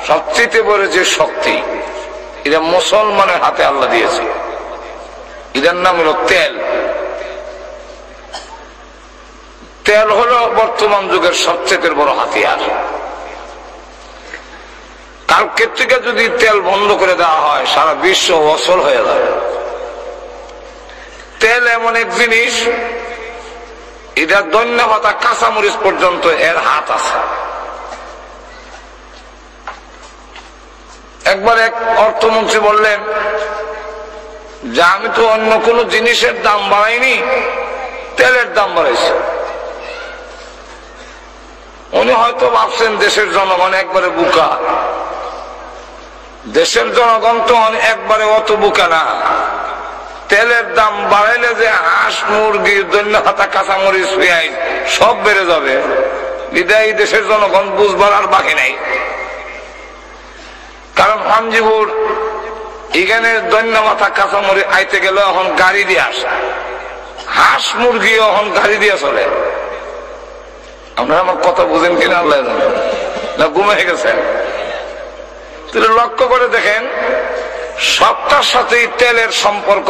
সবচেয়ে বড় যে শক্তি এটা মুসলমানের হাতে আল্লাহ দিয়েছে, এটার নাম হলো তেল। তেল হলো বর্তমান যুগের সবচেয়ে বড় হাতিয়ার। কালকের থেকে যদি তেল বন্ধ করে দেওয়া হয় সারা বিশ্ব অচল হয়ে যাবে। তেল এমন এক জিনিস, এটা ধনিয়া পাতা কাঁচামরিচ পর্যন্ত এর হাত আছে। একবার এক অর্থমন্ত্রী বললেন যে আমি তো অন্য কোন জিনিসের দাম বাড়াইনি, তেলের দাম বাড়াইছি। উনি হয়তো ভাবছেন দেশের জনগণ একবারে বুকা। দেশের জনগণ তো একবারে অত বুকা না। তেলের দাম বাড়াইলে যে হাঁস মুরগি ধনিয়া পাতা কাঁচামরিচ পেঁয়াজ সব বেড়ে যাবে, বিদায় দেশের জনগণ বুঝবার আর বাকি নাই। কারণ হামজিপুর এখানে ধনিয়া পাতা কাঁচামরিচ আইতে গেলে এখন গাড়ি দিয়ে আসে, হাঁস মুরগি এখন গাড়ি দিয়ে চলে। আপনারা আমার কথা বুঝেন কিনা আল্লাহ জানে, না ঘুমিয়ে গেছেন? লক্ষ্য করে দেখেন সবটার সাথেই তেলের সম্পর্ক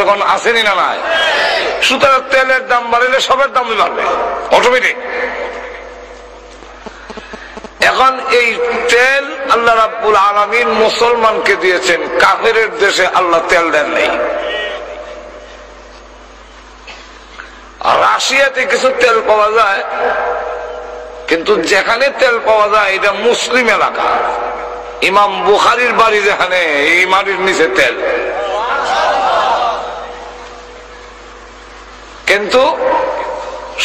যখন আসেনি না নাই। সুতরাং তেলের দাম বাড়লে সবের দাম বাড়বে অটোমেটিক। এখন এই তেল আল্লাহ রাব্বুল আলামিন মুসলমানকে দিয়েছেন, কাফেরের দেশে আল্লাহ তেল দেন নেই। রাশিয়াতে কিছু তেল পাওয়া যায়, কিন্তু যেখানে তেল পাওয়া যায় এটা মুসলিম এলাকা। ইমাম বুখারীর বাড়ি যেখানে, এই বাড়ির নিচে তেল। কিন্তু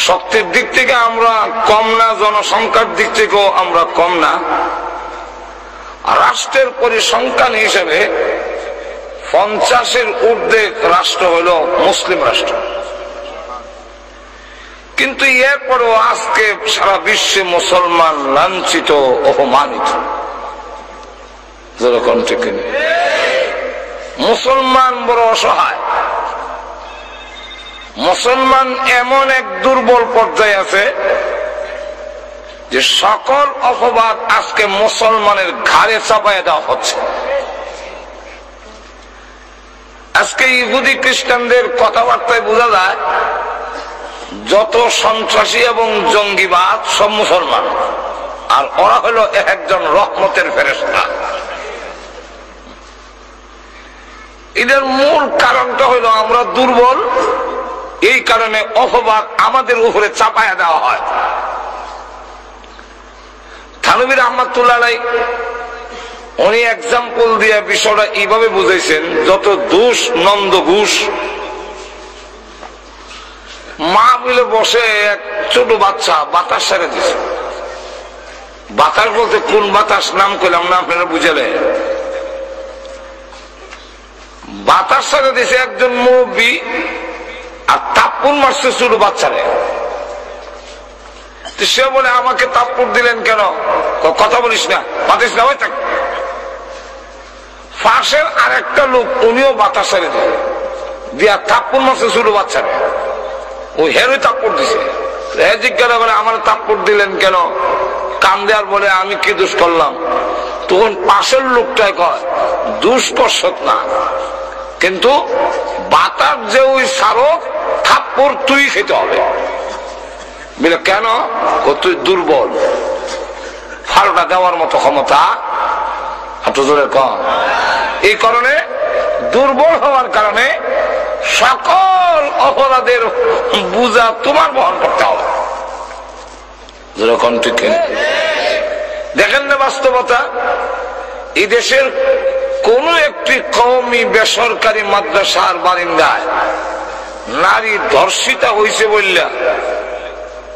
শক্তির দিক থেকে আমরা কম না, জনসংখ্যার দিক থেকেও আমরা কম না। রাষ্ট্রের পরিসংখ্যান হিসেবে 50-এর ঊর্ধ্বে রাষ্ট্র হল মুসলিম রাষ্ট্র। কিন্তু এরপরেও আজকে সারা বিশ্বে মুসলমান লাঞ্ছিত, অপমানিত। যেরকম ঠিক মুসলমান বড় অসহায়। মুসলমান এমন এক দুর্বল পর্যায়ে আছে যে সকল অপবাদ আজকে মুসলমানের ঘাড়ে চাপায় দেওয়া হচ্ছে। আজকে ইহুদি খ্রিস্টানদের কথাবার্তায় বোঝা যায় যত সন্ত্রাসী এবং জঙ্গিবাদ সব মুসলমান, আর ওরা হলো একজন রহমতের ফেরেশতা। এদের মূল কারণটা হলো আমরা দুর্বল, এই কারণে অপবাদ আমাদের উপরে চাপায়া দেওয়া হয়। থানভী রাহমাতুল্লাহ আলাইহি উনি এক্সাম্পল দিয়ে বিষয়টা এইভাবে বুঝাইছেন, যত দোষ নন্দ ঘোষ মা মিলে বসে এক ছোট বাচ্চা বাতাস ছেড়ে দিছে। বাতাস বলতে কোন বাতাস নাম করলাম না, আপনারা বুঝালে। বাতাস ছেড়ে দিছে একজন মুরব্বী, আর তাপ্পুর মারছে ছোট বাচ্চারে। সে বলে আমাকে তাপ্পুর দিলেন কেন? কথা বলিস না, বাতাস না হয়ে থাক। পাশের আর একটা লোক উনিও বাতাস ছেড়ে দেয় দিয়া তাপ্পুর মারছে ছোট বাচ্চারে। ওই হেরোই তাপ্পড় দিছে। জিজ্ঞাসা করে আমার তাপ্পড় দিলেন কেন? কান্দে আর বলে আমি কি দোষ করলাম? তখন পাশের লোকটাই কয় দোষ করছত না, কিন্তু বাতাস যে ওই সারক থাপ্পড় তুই খেতে হবে। বলে কেন? তুই দুর্বল, ফালটা দেওয়ার মতো ক্ষমতা এত জোরে কম। এই কারণে দুর্বল হওয়ার কারণে সকল অপরাধের বোঝা তোমার বহন করতে হবে। যেরকম ঠিক দেখেন না বাস্তবতা, এই দেশের কোন একটি কওমি বেসরকারি মাদ্রাসার বারিন্দায় নারী ধর্ষিতা হয়েছে বললা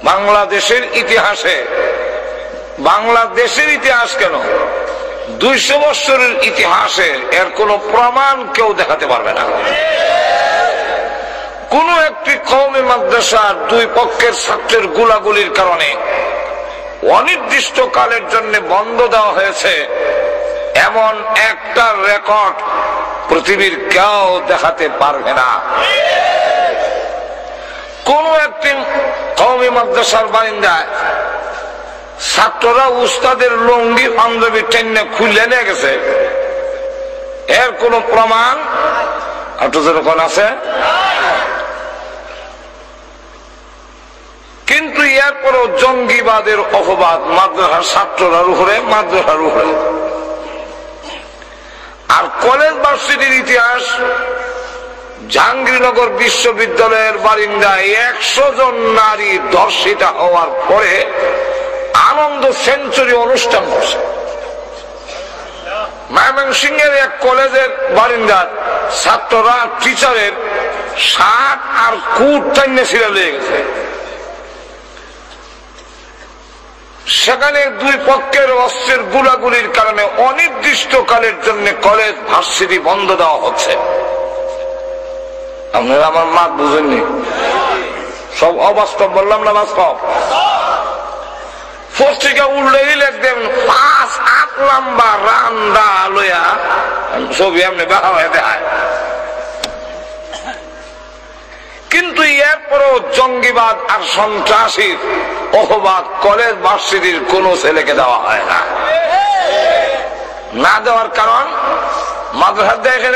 বাংলাদেশের ইতিহাস কেন 200 বছরের ইতিহাসে এর কোন প্রমাণ কেউ দেখাতে পারবে না। কোন একটি কওমি মাদ্রাসার দুই পক্ষের ছাত্রের গোলাগুলির কারণে অনির্দিষ্ট কালের জন্য বন্ধ দেওয়া হয়েছে, এমন একটা রেকর্ড পৃথিবীর কেউ দেখাতে পারবে না। কোন একটি কওমি মাদ্রাসার বারিন্দায় ছাত্ররা উস্তাদের লুঙ্গি পাঞ্জাবি টেনে খুলে নিয়ে গেছে, এর কোন প্রমাণ আপনার আছে? কিন্তু এরপরও জঙ্গিবাদের অপবাদ মাদ্রাসার ছাত্ররার উপরে, মাদ্রাসার উপরে। আর কলেজ ভার্সিটির ইতিহাস, জাহাঙ্গীরনগর বিশ্ববিদ্যালয়ের বারিন্দায় 100 জন নারী ধর্ষিতা হওয়ার পরে আনন্দ সেঞ্চুরি অনুষ্ঠান করছে। ময়মনসিংহের এক কলেজের বারিন্দার ছাত্ররা টিচারের শার্ট আর কুট টাইনে ছিঁড়ে লেগে গেছে। সেখানে দুই পক্ষের অস্ত্রের গুলাগুলির কারণে অনির্দিষ্টকালের জন্য কলেজ ভার্সিটি বন্ধ দেওয়া হচ্ছে। আপনারা আমার মাত বুঝেননি? সব অবাস্তব বললাম না বাস্তব? পত্রিকা উল্লেই লিখবেন 5-8 লম্বা রান্দা লইয়া ছবি এমনি বেহা হয়ে দেয়। কিন্তু এরপরও জঙ্গিবাদ আর সন্ত্রাসীর অপবাদ কলেজ ভার্সিটির কোন ছেলেকে দেওয়া হয় না। না দেওয়ার কারণ মাদ্রাসা দেখে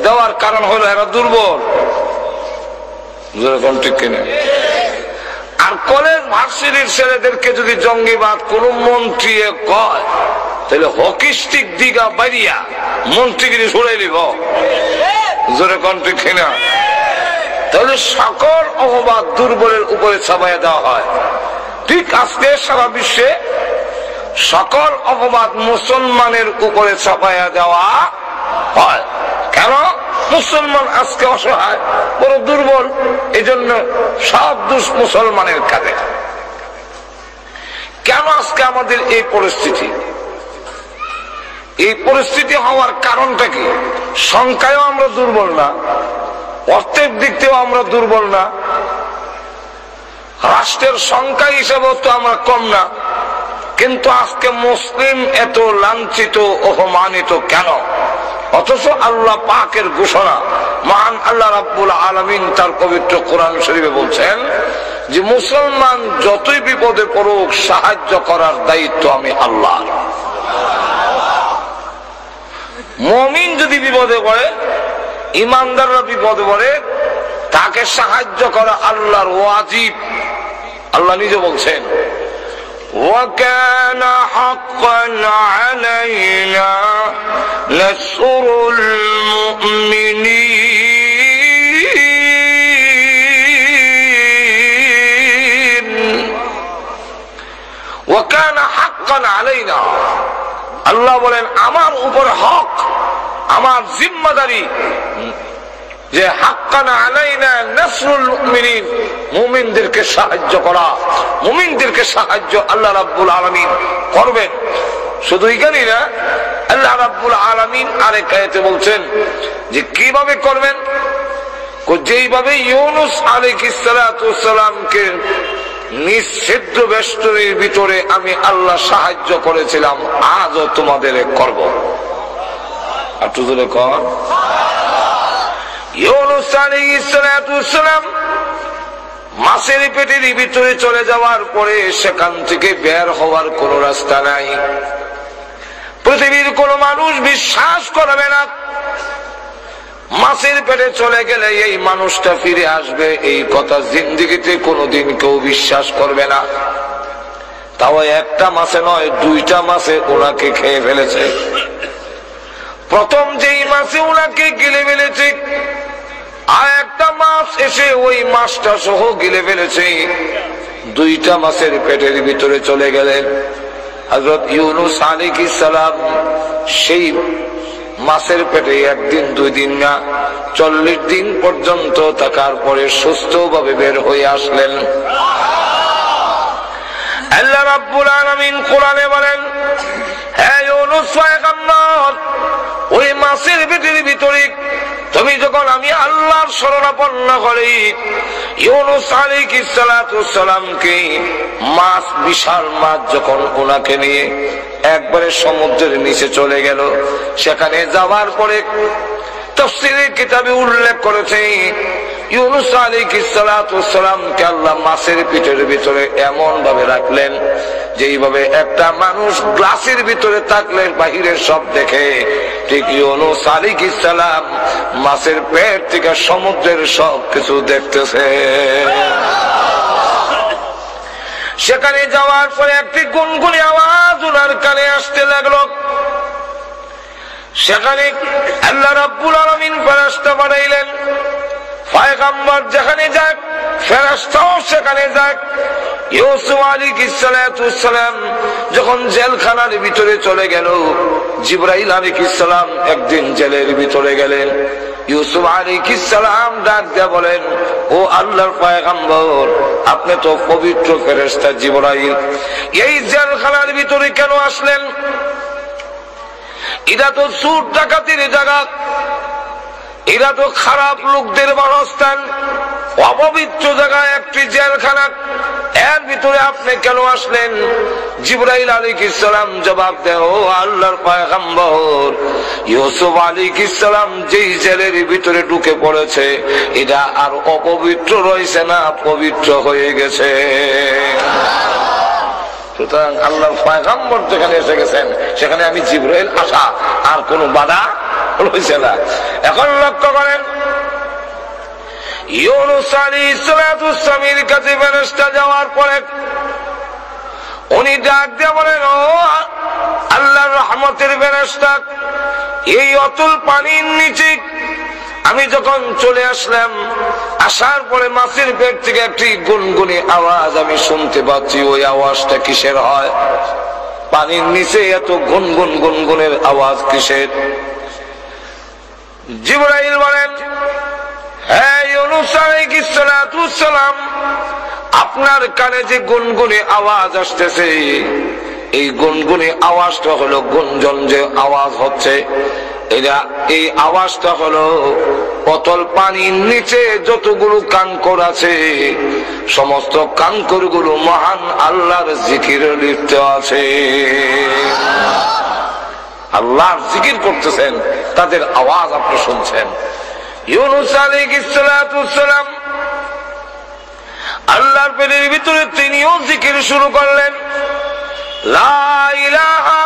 দেওয়ার কারণ হলো এরা দুর্বল, ঠিক কিনা? আর কলেজ ভার্সিটির ছেলেদেরকে যদি জঙ্গিবাদ কোন মন্ত্রী কয়, তাহলে হকিস্টিক দিঘা বাড়িয়া মন্ত্রীগিরি ছড়াই দিব, জোরে কোন ঠিক কিনা? তাহলে সকল অপবাদ দুর্বলের উপরে চাপাইয়া দেওয়া হয়। ঠিক আজকে সারা বিশ্বে সকল অপবাদ মুসলমানের উপরে চাপাইয়া দেওয়া হয়। কেন? মুসলমান আজকে অসহায়, বড় দুর্বল, এই জন্য সব দোষ মুসলমানের কাঁধে। কেন আজকে আমাদের এই পরিস্থিতি? এই পরিস্থিতি হওয়ার কারণটা কি? সংখ্যায়ও আমরা দুর্বল না, অর্থের দিক থেকেও আমরা দুর্বল না, রাষ্ট্রের সংখ্যা হিসেবেও তো আমরা কম না। কিন্তু আজকে মুসলিম এত লাঞ্ছিত অপমানিত কেন? অথচ আল্লাহ পাকের ঘোষণা, মহান আল্লাহ রাব্বুল আলামিন তার পবিত্র কোরআন শরীফে বলছেন যে মুসলমান যতই বিপদে পড়ুক সাহায্য করার দায়িত্ব আমি আল্লাহর। মুমিন যদি বিপদে পড়ে, ইমানদাররা বিপদে পড়ে, তাকে সাহায্য করা আল্লাহর ওয়াজিব। আল্লাহ নিজে বলছেন وَكَانَ حَقًّا عَلَيْنَا نَصْرُ الْمُؤْمِنِينَ وَكَانَ حَقًّا عَلَيْنَا। আল্লাহ বলেন আমার উপর হক, আমার জিম্মাদারি যে হাক্কান আলাইনা নাসরুল মুমিনিন, মুমিনদেরকে সাহায্য করা। মুমিনদেরকে সাহায্য আল্লাহ রাব্বুল আলামিন করবেন। শুধু এখানেই না, আল্লাহ রাব্বুল আলামিন আরেক আয়াতে বলছেন যে কিভাবে করবেন। যেইভাবে ইউনুস আলাইহিস সালাতু সালামকে নিঃছিদ্র বেষ্টনীর ভিতরে আমি আল্লাহ সাহায্য করেছিলাম, আজও তোমাদের করব। আর তুই কর ইউনুস আলাইহিস সালাতু সালাম মাছের পেটের ভিতরে চলে যাওয়ার পরে সেখান থেকে বের হওয়ার কোন রাস্তা নাই। পৃথিবীর কোন মানুষ বিশ্বাস করবে না মাছের পেটে চলে গেলে এই মানুষটা ফিরে আসবে, এই কথা জিন্দেগিতে কোনোদিন কেউ বিশ্বাস করবে না। তাও একটা মাছে নয়, 2টা মাছে ওনাকে খেয়ে ফেলেছে। প্রথম যেই মাছে ওনাকে গিলে ফেলেছে, আর একটা মাছ এসে ওই মাছটা সহ গিলে ফেলেছে। 2টা মাছের পেটের ভিতরে চলে গেলেন। হযরত ইউনুস আলাইহিস সালাম সেই মাছের পেটে 1 দিন 2 দিন না 40 দিন পর্যন্ত থাকার পরে সুস্থভাবে বের হয়ে আসলেন। আল্লাহ রাব্বুল আলামিন কোরআনে বলেন, হে ইউনুস পয়গম্বর, ওই মাছের পেটের ভিতরে তুমি যখন আমি আল্লাহর শরণাপন্ন করি, ইউনুস আলাইহিস সালাতু সালামকে মাছ, বিশাল মাছ যখন ওনাকে নিয়ে একবারে সমুদ্রের নিচে চলে গেল, সেখানে যাওয়ার পরে তাফসীরের কিতাবে উল্লেখ করেছে ইউনুস আলাইহিস সালাতু সালামকে আল্লাহ মাছের পেটের ভিতরে এমন ভাবে রাখলেন যেইভাবে একটা মানুষ গ্লাসের ভিতরে থাকলে বাহিরের সব দেখে, ঠিক ইউনূস আলাইহিস সালাম মাছের পেট থেকে সমুদ্রের সব কিছু দেখতেছে। সেখানে যাওয়ার পরে একটি গুনগুনি আওয়াজ ওনার কানে আসতে লাগলো। সেখানে আল্লাহ রাব্বুল আলামিন ফেরেশতা পাঠাইলেন, পয়গম্বর যেখানে যাক ফেরেশতাও সেখানে যাক। ইউসুফ আলাইহিস সালাম যখন জেলখানার ভিতরে চলে গেল, জিবরাইল আলাইহিস সালাম একদিন জেলের ভিতরে গেলেন। ইউসুফ আলাইহিস সালাম ডাক দিয়ে বলেন, ও আল্লাহর পয়গম্বর, আপনি তো পবিত্র ফেরেশতা জিবরাইল, এই জেলখানার ভিতরে কেন আসলেন? এটা তো চোর ডাকাতির জায়গা, এরা তো খারাপ লোকদের বাসস্থান, অপবিত্র জায়গায় একটি জেলখানা, এর ভিতরে আপনি কেন আসলেন? জিবরাইল আলাইহিস সালাম জবাব দেন, ও আল্লাহর পয়গম্বর, ইউসুফ আলাইহিস সালাম যেই জেলের ভিতরে ঢুকে পড়েছে, এটা আর অপবিত্র রয়েছে না, পবিত্র হয়ে গেছে। সুতরাং আল্লাহর পয়গম্বর যেখানে এসে গেছেন, সেখানে আমি জিবরাইল আসা আর কোনো বাধা রয়েছে না। এখন লক্ষ্য করেন, ইউনূস আলাইহিস সালামের কাছে ফেরেশতা যাওয়ার পরে উনি ডাক দিয়ে বলেন, ও আল্লাহর রহমতের ফেরেশতা, এই অতল পানির নিচে আমি যখন চলে আসলাম, আসার পরে মাছের পেট থেকে একটি গুনগুনি আওয়াজ আমি শুনতে পাচ্ছি। ওই আওয়াজটা কিসের হয়? পানির নিচে এত গুনগুন গুনগুনের আওয়াজ কিসের? জিবরাইল বলেন, হ্যাঁ ইউনূস আলাইহিস সালাম, আপনার কানে যে গুনগুনি আওয়াজ আসতেছে, এই গুনগুনি আওয়াজটা হলো গুঞ্জন যে আওয়াজ হচ্ছে, এই আওয়াজটা হলো অতল পানির নিচে যতগুলো কাঙ্কর আছে, সমস্ত কাঙ্কর গুলো মহান আল্লাহর জিকিরে লিপ্ত আছে, আল্লাহর জিকির করতেছেন, তাদের আওয়াজ আপনি শুনছেন। ইউনূস আলাইহিস সালাম আল্লাহর পেটের ভিতরে তিনিও জিকির শুরু করলেন, লা ইলাহা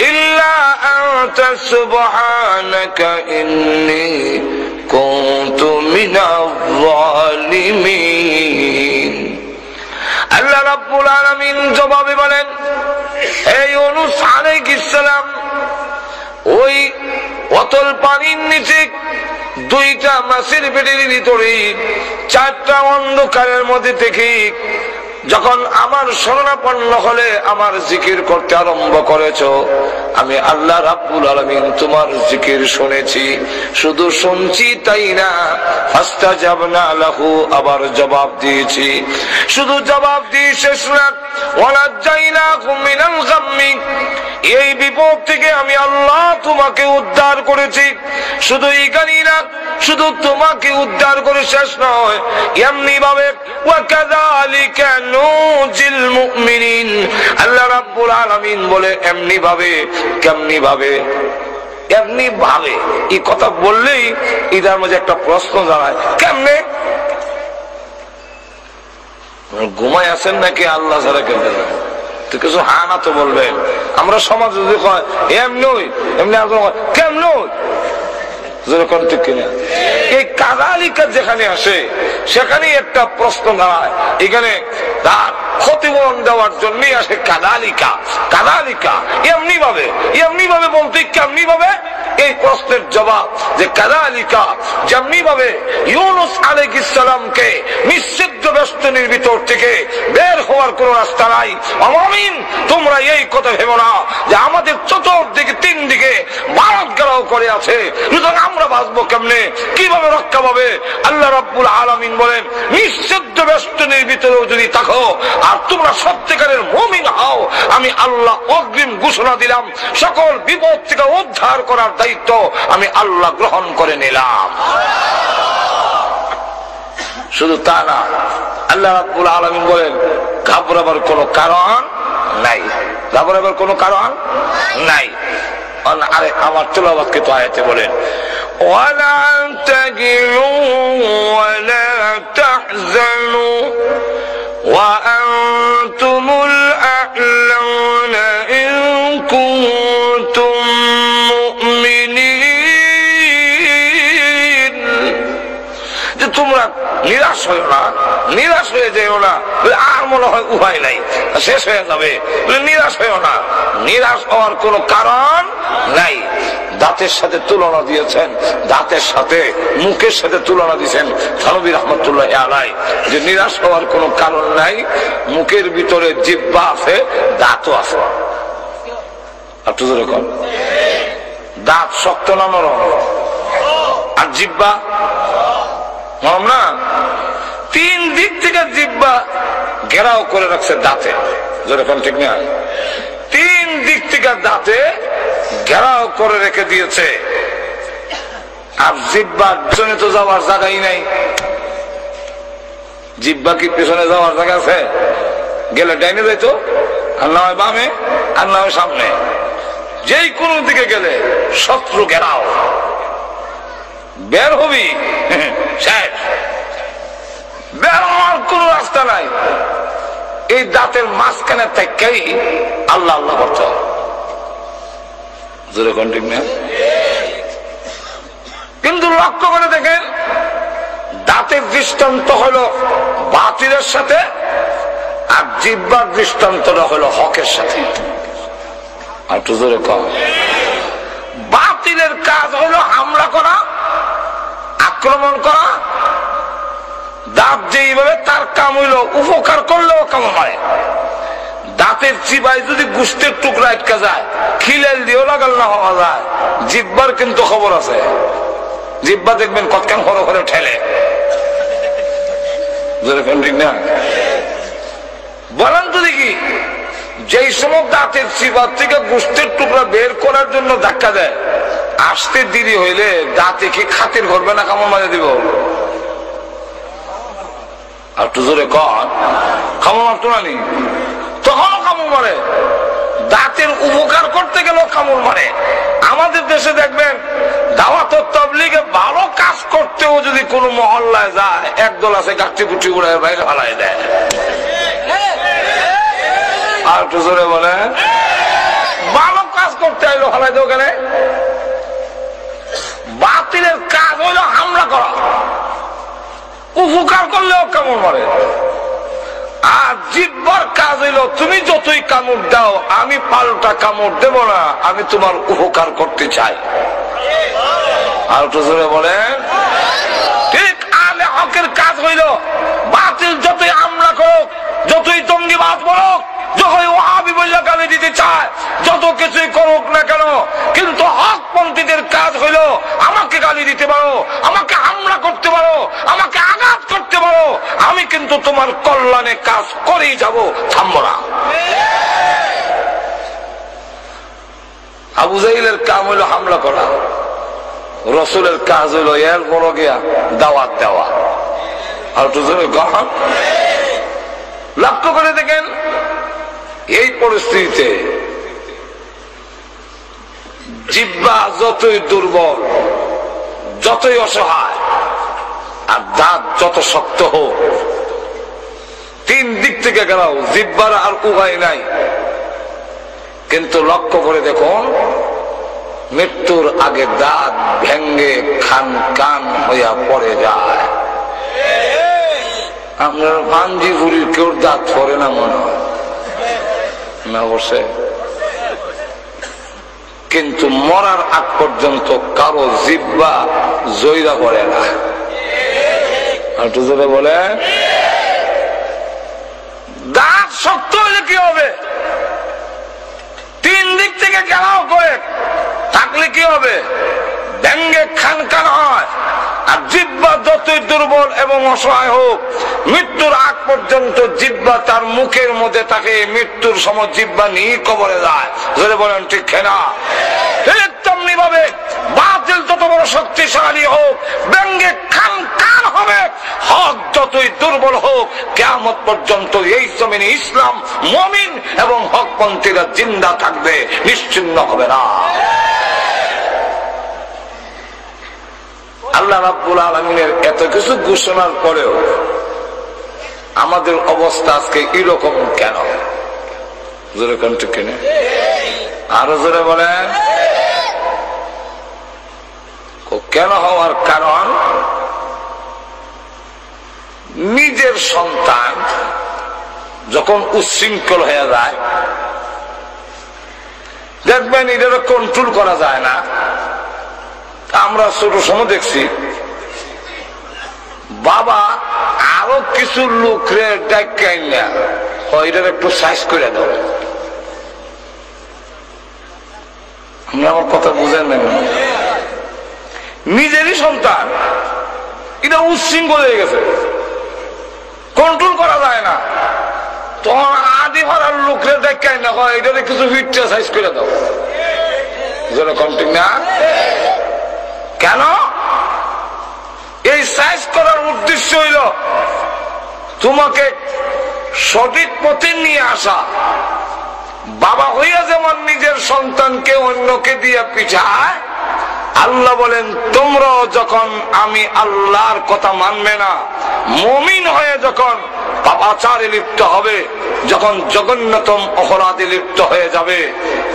ইল্লা আনতা সুবহানাকা ইন্নী কুনতু মিনাজ জালিমিন। আল্লাহ রাব্বুল আলামিন জবাবে বলেন, হে ইউনূস আলাইহিস সালাম, ওই অতল পানির নিচে দুইটা মাছের পেটের ভিতরে চারটা অন্ধকারের মধ্যে থেকে যখন আমার শরণাপন্ন হলে আমার জিকির করতে আরম্ভ করেছো, আমি আল্লাহ রাব্বুল আলামিন তোমার জিকির শুনেছি। শুধু শুনছি তাই না, ফাস্তাজাবনা লাহু, আবার জবাব দিয়েছি। শুধু জবাব দিয়ে শেষ না, ওয়ানাজাইনাকুম মিনাল গাম্মি, এই বিপদ থেকে আমি আল্লাহ তোমাকে উদ্ধার করেছি। শুধু এখানেই না, শুধু তোমাকে উদ্ধার করে শেষ নয়, এমনি ভাবে ওয়াকাযালিকা নুজিল মুমিনিন, আল্লাহ রাব্বুল আলামিন বলে এমনি ভাবে। কেমনি ভাবে? এমনি ভাবে। এই কথা বললেই এটার মধ্যে একটা প্রশ্ন জানায়, কেমনে? ঘুমায় আছেন নাকি আল্লাহ ছাড়া কেমনে? তো কিছু হ্যাঁ না তো বলবেন। আমরা সমাজ যদি কয় এমনি এমনি, কেমন যেরকম ঠিক কিনা, এই কাযালিকা যেখানে আসে সেখানে একটা প্রশ্ন দাঁড়ায়, এখানে তার ক্ষতিপূরণ দেওয়ার জন্যই আসে কাযালিকা। কাযালিকা এমনি ভাবে বলতে কেমনি ভাবে, এই প্রশ্নের জবাব যে কাযালিকা যেমনি ভাবে ইউনূস আলাইহিস সালামকে নিষিদ্ধ বেষ্টনীর ভিতর থেকে বের হওয়ার কোন রাস্তা নাই। আমিন, তোমরা এই কথা ভেবো না যে আমাদের চতুর্দিকে তিন দিকে ভারত গেরাও করে আছে, সুতরাং আমরা বাঁচবো কেমনে, কিভাবে রক্ষা পাবে? আল্লাহ রাব্বুল আলামিন বলেন, নিষিদ্ধ বেষ্টনীর ভিতরেও যদি থাকো আর তোমরা সত্যিকারের মুমিন হও, আমি আল্লাহ অগ্রিম ঘোষণা দিলাম, সকল বিপদ থেকে উদ্ধার করার দায়িত্ব আমি আল্লাহ গ্রহণ করে নিলাম। শুধু তা না, আল্লাহ রাব্বুল আলামিন বলেন, ঘাবড়াবার কোনো কারণ নাই, ঘাবড়াবার কোনো কারণ নাই। আরে আমার তেলাওয়াতকে তো আয়াতে বলেন, ওয়ালা তাহিনু ওয়ালা তাহজানু وأنتم الأعلون إن كنتم مؤمنين যে তোমরা নিরাশ হইও না, নিরাশ হয়ে যেও না, আর মনে হয় উপায় নাই, শেষ হয়ে যাবে, নিরাশ হইও না। নিরাশ হওয়ার কোনো কারণ নাই। দাঁতের সাথে তুলনা দিয়েছেন, দাঁতের সাথে মুখের সাথে তুলনা দিয়েছেন থানভী রহমতুল্লাহ আলাইহি, যে নিরাশ হওয়ার কোনো কারণ নাই। মুখের ভিতরে জিহ্বা আছে, দাঁতও আছে। একটু জোরে কর। দাঁত শক্ত না নরম? আর জিহ্বা নরম না? তিন দিক থেকে জিহ্বা ঘেরাও করে রাখছে দাঁতে। জোরে কর, ঠিক না? তিন দিক থেকে দাঁতে ঘেরাও করে রেখে দিয়েছে। আর জিহ্বার পিছনে তো যাওয়ার জায়গাই নাই। জিহ্বা কি পিছনে যাওয়ার জায়গা আছে? গেলে ডাইনে যাইতো, আর না হয় বামে, আর না হয় সামনে। যেই কোনো দিকে গেলে শত্রু ঘেরাও, বের হবি শেষ, বের হওয়ার কোন রাস্তা নাই। এই দাঁতের মাঝখানে থেকেই আল্লাহ আল্লাহ করতে হবে। কিন্তু লক্ষ্য করে দেখেন, দাঁতের দৃষ্টান্ত হলো বাতিলের সাথে, আর জিহ্বার দৃষ্টান্তটা হলো হকের সাথে। আর একটু জোরে কম। বাতিলের কাজ হলো হামলা করা, আক্রমণ করা। দাঁত যেইভাবে তার কাম হইল উপকার করলেও কাম হয়। দাঁতের চিবায় যদি গোস্তের টুকরা আটকা যায়, খিলেল দিয়েও লাগাল না হওয়া যায়। জিহ্বার কিন্তু খবর আছে। জিহ্বা দেখবেন কতক্ষণ ঘরে ঘরে ঠেলে। বলেন তো দেখি, যেই সময় দাঁতের চিবার থেকে গোস্তের টুকরা বের করার জন্য ধাক্কা দেয়, আসতে দেরি হইলে দাঁতে কি খাতির করবে না কামড় মারে দিব? আর একটু জোরে কর। কামড় মারতো না নি? তখনও কামড় মারে। দাঁতের উপকার করতে গেলেও কামড় মারে। আমাদের দেশে দেখবেন দাওয়াত তাবলীগে ভালো কাজ করতেও যদি কোনো মহল্লায় যায়, একদল আছে গাছটি গুটি উড়ায় বাইরে ফালাই দেয়। আর একটু জোরে বলে, ভালো কাজ করতে আইলো ফালাই দেও কেন? বাতিলের কাজ হইলো হামলা করা, উপকার করলেও কামড় মারে। আর জিহ্বার কাজ হইলো তুমি যতই কামড় দাও, আমি পাল্টা কামড় দেব না, আমি তোমার উপকার করতে চাই। আর একটু জোরে বলেন। ঠিক আলে হকের কাজ হইলো বাতিল যতই হামলা করুক, যতই জঙ্গিবাদ বলুক, যতই ওয়াহাবি বলে গালি দিতে চায়, যত কিছুই করুক না কেন, কিন্তু হকপন্থীদের কাজ হইলো আমাকে গালি দিতে পারো, আমাকে হামলা করতে পারো, আমাকে আঘাত করতে পারো, আমি কিন্তু তোমার কল্যাণে কাজ করেই যাব, থামবো না। আবু জাহিলের কাম হইলো হামলা করা, রসুলের কাজ হইলো এর বড় গিয়া দাওয়াত দেওয়া। আর গ্রহণ লক্ষ্য করে দেখেন, এই পরিস্থিতিতে জিহ্বা যতই দুর্বল, যতই অসহায়, আর দাঁত যত শক্ত হোক, তিন দিক থেকে গেলাও জিহ্বার আর উপায় নাই। কিন্তু লক্ষ্য করে দেখুন, মৃত্যুর আগে দাঁত ভেঙ্গে খান কান হইয়া পড়ে যায়। আপনার পাঞ্জি বুড়ির কেউ দাঁত পড়ে না মনে হয় না, বসে। কিন্তু মরার আগ পর্যন্ত কারো জিহ্বা জয়রা পড়ে না। একটু জোরে বলে। দাঁত শক্ত হলে কি হবে? তিন দিক থেকে ঘেরাও করে থাকলে কি হবে? ভেঙ্গে খান খান হয়। আর জিহ্বা যতই দুর্বল এবং অসহায় হোক, মৃত্যুর আগ পর্যন্ত জিহ্বা তার মুখের মধ্যে থাকে, মৃত্যুর সময় জিহ্বা নিয়ে কবরে যায়। ধরে বলেন ঠিক না? তেমনি ভাবে বাতিল যত বড় শক্তিশালী হোক, ব্যঙ্গে খান খান হবে। হক যতই দুর্বল হোক, কিয়ামত পর্যন্ত এই জমিনে ইসলাম, মুমিন এবং হকপন্থীরা জিন্দা থাকবে, নিশ্চিন্ন হবে না। আল্লাহ রাব্বুল আলামিনের এত কিছু ঘোষণার পরেও আমাদের অবস্থা আজকে এরকম কেন? জোরে কোন ঠিক কিনা? আরো জোরে বলেন। কেন হওয়ার কারণ, নিজের সন্তান যখন উচ্ছৃঙ্খল হয়ে যায়, দেখবেন এটাকে কন্ট্রোল করা যায় না। আমরা ছোট সময় দেখছি বাবা আরো কিছু লোকরে ডাকাই না, এটার একটু সাইজ করে দাও। আপনি আমার কথা বুঝেন না? নিজেরই সন্তান, এটা উচ্ছৃঙ্খল হয়ে গেছে, কন্ট্রোল করা যায় না, তখন আদি ভাড়ার লোকরে ডাকাই না, এটারে কিছু ফিটটা সাইজ করে দাও। না কেন? এই সাইজ করার উদ্দেশ্য হইল তোমাকে সঠিক পথে নিয়ে আসা। বাবা হইয়া যেমন নিজের সন্তানকে অন্যকে দিয়ে পিঠায়, আল্লাহ বলেন তোমরা যখন আমি আল্লাহর কথা মানবে না, মুমিন হয়ে যখন পাপাচারে লিপ্ত হবে, যখন জঘন্যতম অপরাধে লিপ্ত হয়ে যাবে,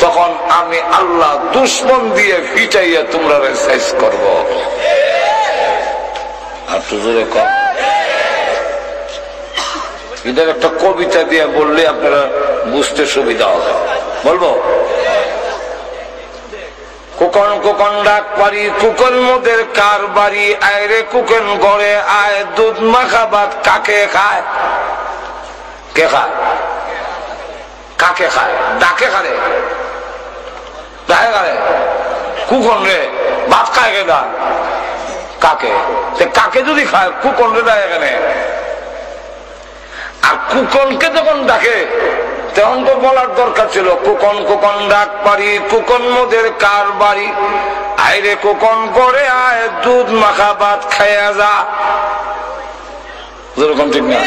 তখন আমি আল্লাহ দুশ্মন দিয়ে পিটাইয়া তোমরা সাইজ করব। আর জোরে কম, এদের একটা কবিতা দিয়ে বললে আপনারা বুঝতে সুবিধা হবে। বলবো? কুকন কুকন ডাক পারি, কুকন মোদের কার বাড়ি, আয় রে কুকন ঘরে আয়, দুধ মাখা ভাত কাকে খায়? কে খায়? কাকে খায়? ডাকে খারে, ডাকে খারে। কুকন রে ভাত খায় কে? দা কাকে? কাকে যদি খায় কুকন রে দেয় এখানে। আর কুকনকে যখন ডাকে তখন তো বলার দরকার ছিল, কুকন কুকন ডাক পারি, কুকন মোদের কার বাড়ি, আইরে কুকন করে আয়, দুধ মাখা ভাত খাইয়া যা। যেরকম ঠিক না?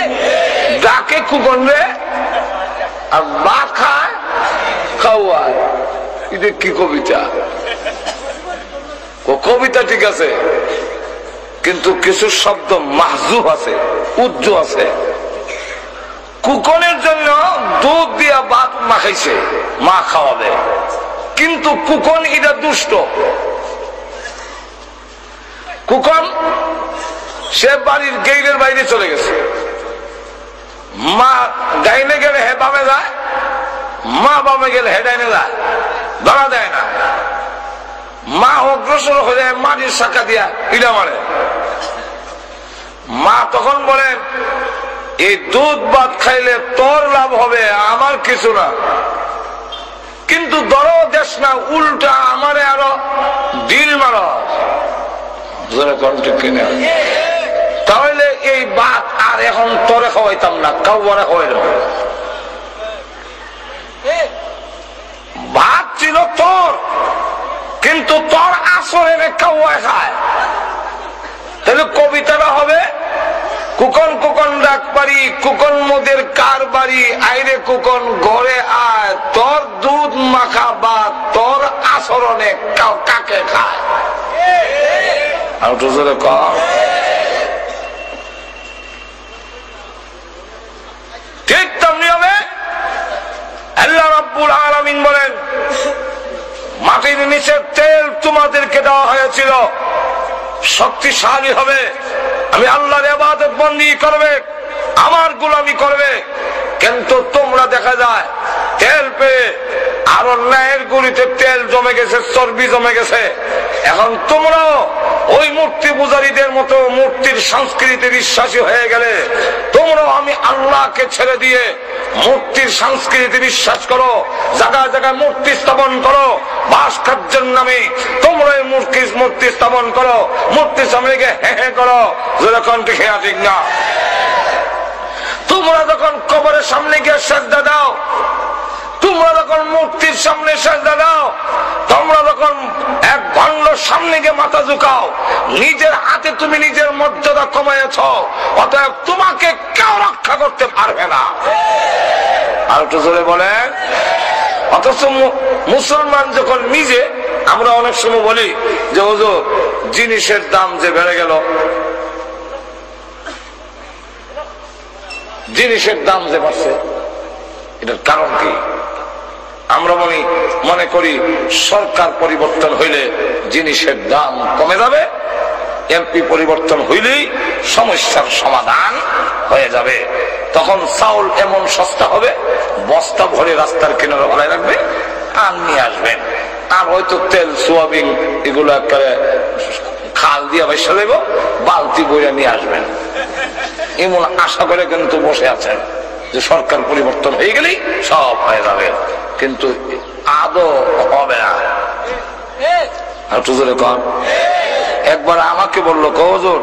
ডাকে কুকন রে আর ভাত খায় খাওয়ায়। এটা কি কবিতা? কবিতা ঠিক আছে, কিন্তু কিছু শব্দ মাহজুব আছে, উজ্জ আছে। কুকনের জন্য দুধ দিয়া ভাত মাখাইছে, মা খাওয়াবে, কিন্তু কুকন এটা দুষ্ট। কুকন সে বাড়ির গেইলের বাইরে চলে গেছে, মা ডাইনে গেলে হে বামে যায়, মা বামে গেলে হে ডাইনে যায়, ধরা দেয় না। মা অগ্রসর হয়ে মাটির শাখা দিয়া ইডা মারে। মা তখন বলেন এই দুধ ভাত খাইলে তোর লাভ হবে, আমার কিছু না, কিন্তু ধরো দেশ না, উল্টা আমারে আরো ডিল মারো। কিনা? তাহলে এই ভাত আর এখন তোরে খাওয়াইতাম না, কাউরে খাওয়াইলাম। ভাত ছিল তোর, কিন্তু তোর আসরে কাউয়ায় খায়। তাহলে কবিতাটা হবে কুকন কুকন ডাক পারি, কুকন মোদের কার বাড়ি, আইরে কুকন ঘরে আয়, তোর দুধ মাখা ভাত তোর আচরণে কাকে খায়? আর তো জোরে কম। ঠিক তেমনি হবে আল্লাহ রাব্বুল আলামিন বলেন মাটির নিচের তেল তোমাদেরকে দেওয়া হয়েছিল, শক্তিশালী হবে, আমি আল্লাহর ইবাদত বন্দেগী করবে, আমার গোলামি করবে। কিন্তু তোমরা দেখা যায় তেল পেয়ে আরো ন্যায়ের গুলিতে তেল জমে গেছে, চর্বি জমে গেছে। এখন তোমরাও ওই মূর্তি পূজারীদের মতো মূর্তির সংস্কৃতিতে বিশ্বাসী হয়ে গেলে, তোমরাও আমি আল্লাহকে ছেড়ে দিয়ে মূর্তির সংস্কৃতিতে বিশ্বাস করো, জায়গায় জায়গায় মূর্তি স্থাপন করো, ভাস্কর্যের নামে তোমরা মূর্তি স্থাপন করো, মূর্তির সামনে গিয়ে হে হে করো। যেরকম ঠিক না? তোমরা যখন কবরের সামনে গিয়ে সেজদা দাও, তোমরা যখন মূর্তির সামনে সেজদা দাও, তোমরা যখন এক ভণ্ডর সামনে গিয়ে মাথা ঝুঁকাও, নিজের হাতে তুমি নিজের মর্যাদা কমাইছ, অতএব তোমাকে কেউ রক্ষা করতে পারবে না। আর একটু জোরে বলেন। অথচ মুসলমান যখন নিজে, আমরা অনেক সময় বলি যে হুজুর জিনিসের দাম যে বেড়ে গেল, জিনিসের দাম যে বাড়ছে, এটার কারণ কি? আমরা মনে করি সরকার পরিবর্তন হইলে জিনিসের দাম কমে যাবে, এমপি পরিবর্তন হইলেই সমস্যার সমাধান হয়ে যাবে। তখন চাউল এমন সস্তা হবে, বস্তা ভরে রাস্তার কিনারে ভাড়ায় রাখবে আর নিয়ে আসবেন। আর হয়তো তেল, সোয়াবিন এগুলো খাল দিয়ে বসে দেব, বালতি বইয়া নিয়ে আসবেন। এমন আশা করে কিন্তু বসে আছেন যে সরকার পরিবর্তন হয়ে গেলেই সব হয়ে যাবে, কিন্তু আদৌ হবে না। একবার আমাকে বললো, হুজুর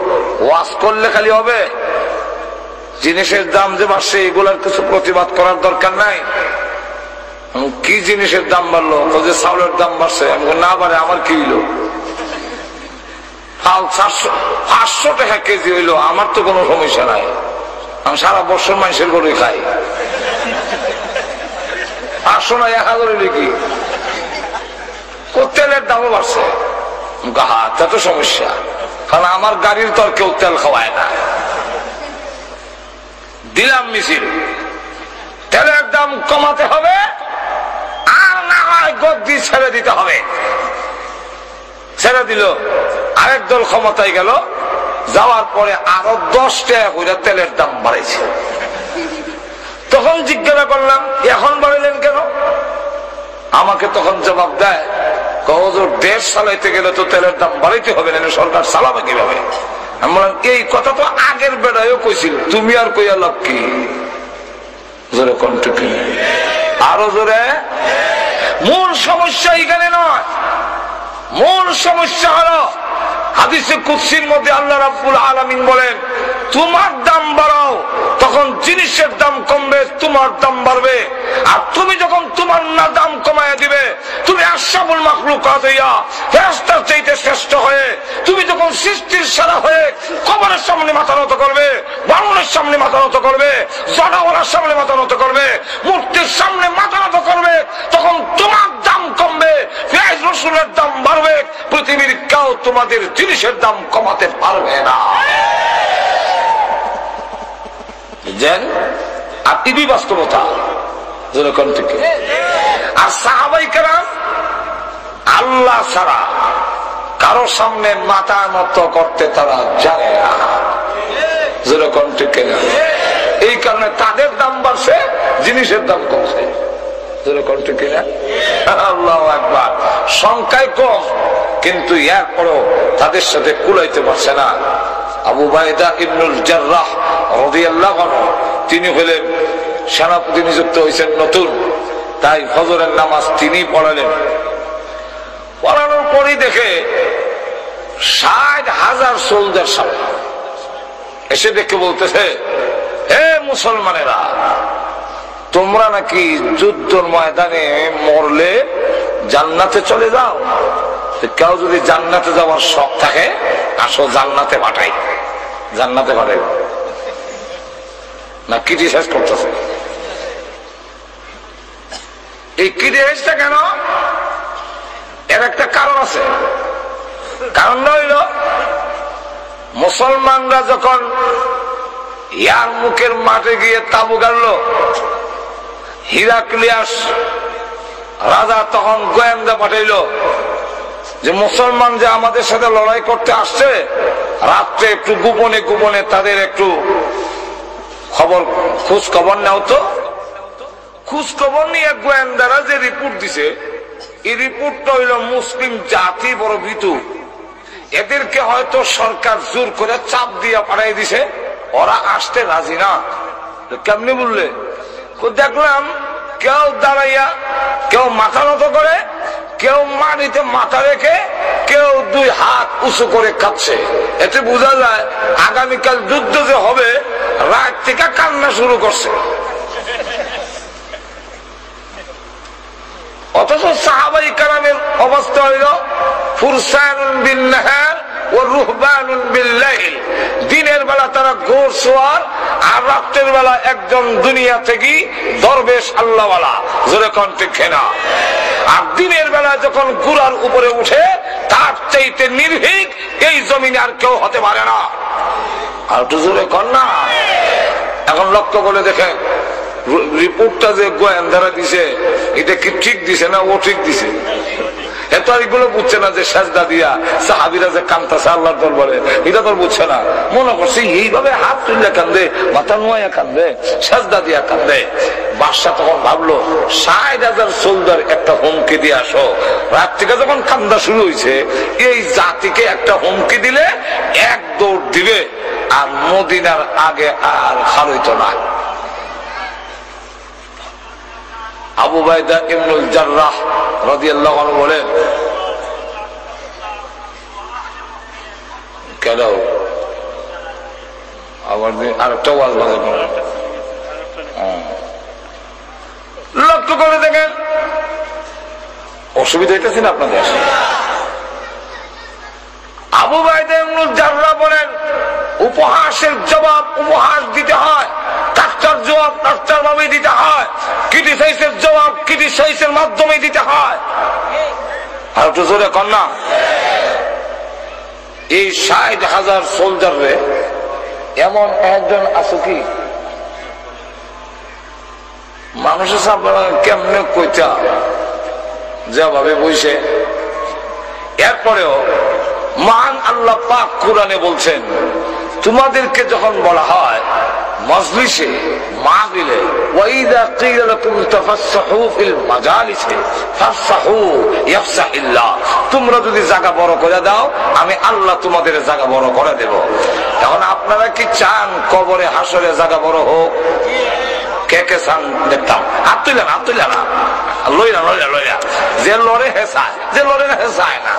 ওয়াজ করলে খালি হবে? জিনিসের দাম যে বাড়ছে এগুলার কিছু প্রতিবাদ করার দরকার নাই? কি জিনিসের দাম বাড়লো? যে চাউলের দাম বাড়ছে। আমি না বাড়ে আমার কি হইলো? 500 টাকা কেজি হইলো, আমার তো কোনো সমস্যা নাই, আমি সারা বছর মানুষের গরুই খাই। 500 না 1000 হইলে কি? তেলের দামও বাড়ছে, তা তো সমস্যা, কারণ আমার গাড়ির তো আর কেউ তেল খাওয়ায় না। দিলাম মিছিল, তেলের দাম কমাতে হবে, আর না হয় গদ্দি ছেড়ে দিতে হবে। ছেড়ে দিল, আরেক দল ক্ষমতায় গেল, যাওয়ার পরে আরো 10 টাকা করে তেলের দাম বাড়াইছে। তখন জিজ্ঞাসা করলাম, এখন বাড়াইলেন কেন? আমাকে তখন জবাব দেয়, হুজুর দেশ চালাইতে গেলে তো তেলের দাম বাড়াইতে হবে না, সরকার চালাবে কিভাবে? আমি বললাম, এই কথা তো আগের বেড়ায়ও কইছিল, তুমি আর কইয়া লাভ কি? জোরে কণ্ঠ কি? আরো জোরে। মূল সমস্যা এখানে নয়, মূল সমস্যা হলো হাদিসে কুদসির মধ্যে আল্লাহ রাব্বুল আলামিন বলেন, তোমার দাম বাড়াও, তখন জিনিসের দাম কমবে, তোমার দাম বাড়বে। আর তুমি যখন তোমার না দাম কমায় দিবে, তুমি আশরাফুল মাখলুকাত হইয়া ফেরেশতার চাইতে শ্রেষ্ঠ হয়ে, তুমি যখন সৃষ্টির সেরা হয়ে কবরের সামনে মাথা নত করবে, বানরের সামনে মাথা নত করবে, জানোয়ারের সামনে মাথা নত করবে, মূর্তির সামনে মাথা নত করবে, তখন তোমার দাম কমবে, পেঁয়াজ রসুনের দাম বাড়বে। পৃথিবীর কেউ তোমাদের জিনিসের দাম কমাতে পারবে না। আর টিভি বাস্তবতা। আর সাহাবায়ে কেরাম আল্লাহ ছাড়া কারো সামনে মাথা নত করতে তারা জানে না। যেরকম ঠিক কিনা? এই কারণে তাদের দাম বাড়ছে, জিনিসের দাম কমছে। যেরকম ঠিক কিনা? আল্লাহু আকবার। সংখ্যায় কম, কিন্তু এরপরও তাদের সাথে কুলাইতে পারছে না। আবু উবাইদা ইবনুল জাররাহ রাদিয়াল্লাহু আনহু, তিনি হলেন সেনাপতি নিযুক্ত হয়েছেন নতুন, তাই ফজরের নামাজ তিনি পড়ালেন। পড়ানোর পরই দেখে 60,000 সোলজার সামনে এসে দেখে বলতেছে, হে মুসলমানেরা, তোমরা নাকি যুদ্ধের ময়দানে মরলে জান্নাতে চলে যাও? কেউ যদি জান্নাতে যাওয়ার শখ থাকে, আসো জান্নাতে পাঠাই। জান্নাতে পাঠাই না ক্রিটিসাইজ করতেছে। এই ক্রিটিসাইজটা কেন? এর একটা কারণ আছে। কারণটা হইল, মুসলমানরা যখন ইয়ারমুকের মাঠে গিয়ে তাবু গাড়ল, হিরাক্লিয়াস রাজা তখন গোয়েন্দা পাঠাইল যে মুসলমান যে আমাদের সাথে লড়াই করতে আসছে, রাত্রে একটু গোপনে গোপনে তাদের একটু খোঁজ খবর নাও তো। খোঁজ খবর নিয়ে গোয়েন্দারা যে রিপোর্ট দিছে, এই রিপোর্টটা হইল মুসলিম জাতি বড় ভীতু, এদেরকে হয়তো সরকার জোর করে চাপ দিয়ে পাঠাই দিছে, ওরা আসতে রাজি না। কেমনি বললে? দেখলাম কেউ দাঁড়াইয়া, কেউ মাথা নত করে, কেউ মাটিতে মাথা রেখে, কেউ 2 হাত উঁচু করে কাঁদছে। এতে বোঝা যায় আগামীকাল যুদ্ধ যে হবে, রাত থেকে কান্না শুরু করছে। অথচ সাহাবায়ে কেরামের অবস্থা হইল ফুরসানুন বিন নাহার ও রুহবানুন বিল লাইল। দিনের বেলা তারা ঘোড়সওয়ার, আর রাতের বেলা একজন দুনিয়া থেকে দরবেশ আল্লাহওয়ালা। জোরে কোন ঠিক না? আর দিনের বেলা যখন ঘোড়ার উপরে উঠে, তার চাইতে নির্ভীক এই জমিনে আর কেউ হতে পারে না। আর তো জোরে কোন না? এখন লক্ষ্য করে দেখেন রিপোর্টটা যে গোয়েন্দারা দিছে এটা কি ঠিক দিছে না ও ঠিক দিছে? এত এগুলো বুঝছে না যে সাজদা দিয়া সাহাবীরা যে কান্দাছে আল্লাহর দরবারে, এটা তো বুঝছে না। মনে করছে এইভাবে হাত তুলে কান্দে, মাথা নোয়া কান্দে, সাজদা দিয়া কান্দে। বাদশা তখন ভাবলো ৬০,০০০ সোলজার একটা হুমকি দিয়ে আসো। রাত থেকে যখন কান্দা শুরু হয়েছে, এই জাতিকে একটা হুমকি দিলে এক দৌড় দিবে আর মদিনার আগে আর খারইতো না। আবু উবাইদা ইবনুল জাররাহ রাদিয়াল্লাহু আনহু বলেন, কেন আবার আরেকটা ওয়াজ বাজে? লক্ষ্য করে দেখেন, অসুবিধা হইতেছে না আপনাদের? আবু উবাইদা ইবনুল জাররাহ বলেন, উপহাসের জবাব উপহাস দিতে হয়, ডাক্তার জবাব ডাক্তার ভাবে দিতে হয়, ক্রিটিসাইজের জবাব ক্রিটিসাইজের মাধ্যমে দিতে হয়। আর একটু জোরে কর না। এই ৬০,০০০ সোলজারে এমন একজন আছে কি মানুষের সামনে কেমনে কইতা যেভাবে বইছে। এরপরেও মহান আল্লাহ পাক কোরআনে বলছেন, তোমাদেরকে যখন বলা হয় মজলিসে মাহফিলে, ওয়াইদা কিলা লাকুম তাফাসসাহু ফিল মাজালিসি ফাসসাহু ইয়াফসাহিল্লাহ, তোমরা যদি জায়গা বড় করে দাও আমি আল্লাহ তোমাদের জায়গা বড় করে দেব। এখন আপনারা কি চান কবরে হাসরে জায়গা বড় হোক? কে কে চান দেখতাম? হাত তুলে না, হাত তুলে না, লইলা লইলা লইলা। যে লড়ে হেসায়, যে লড়ে না হেসায় না।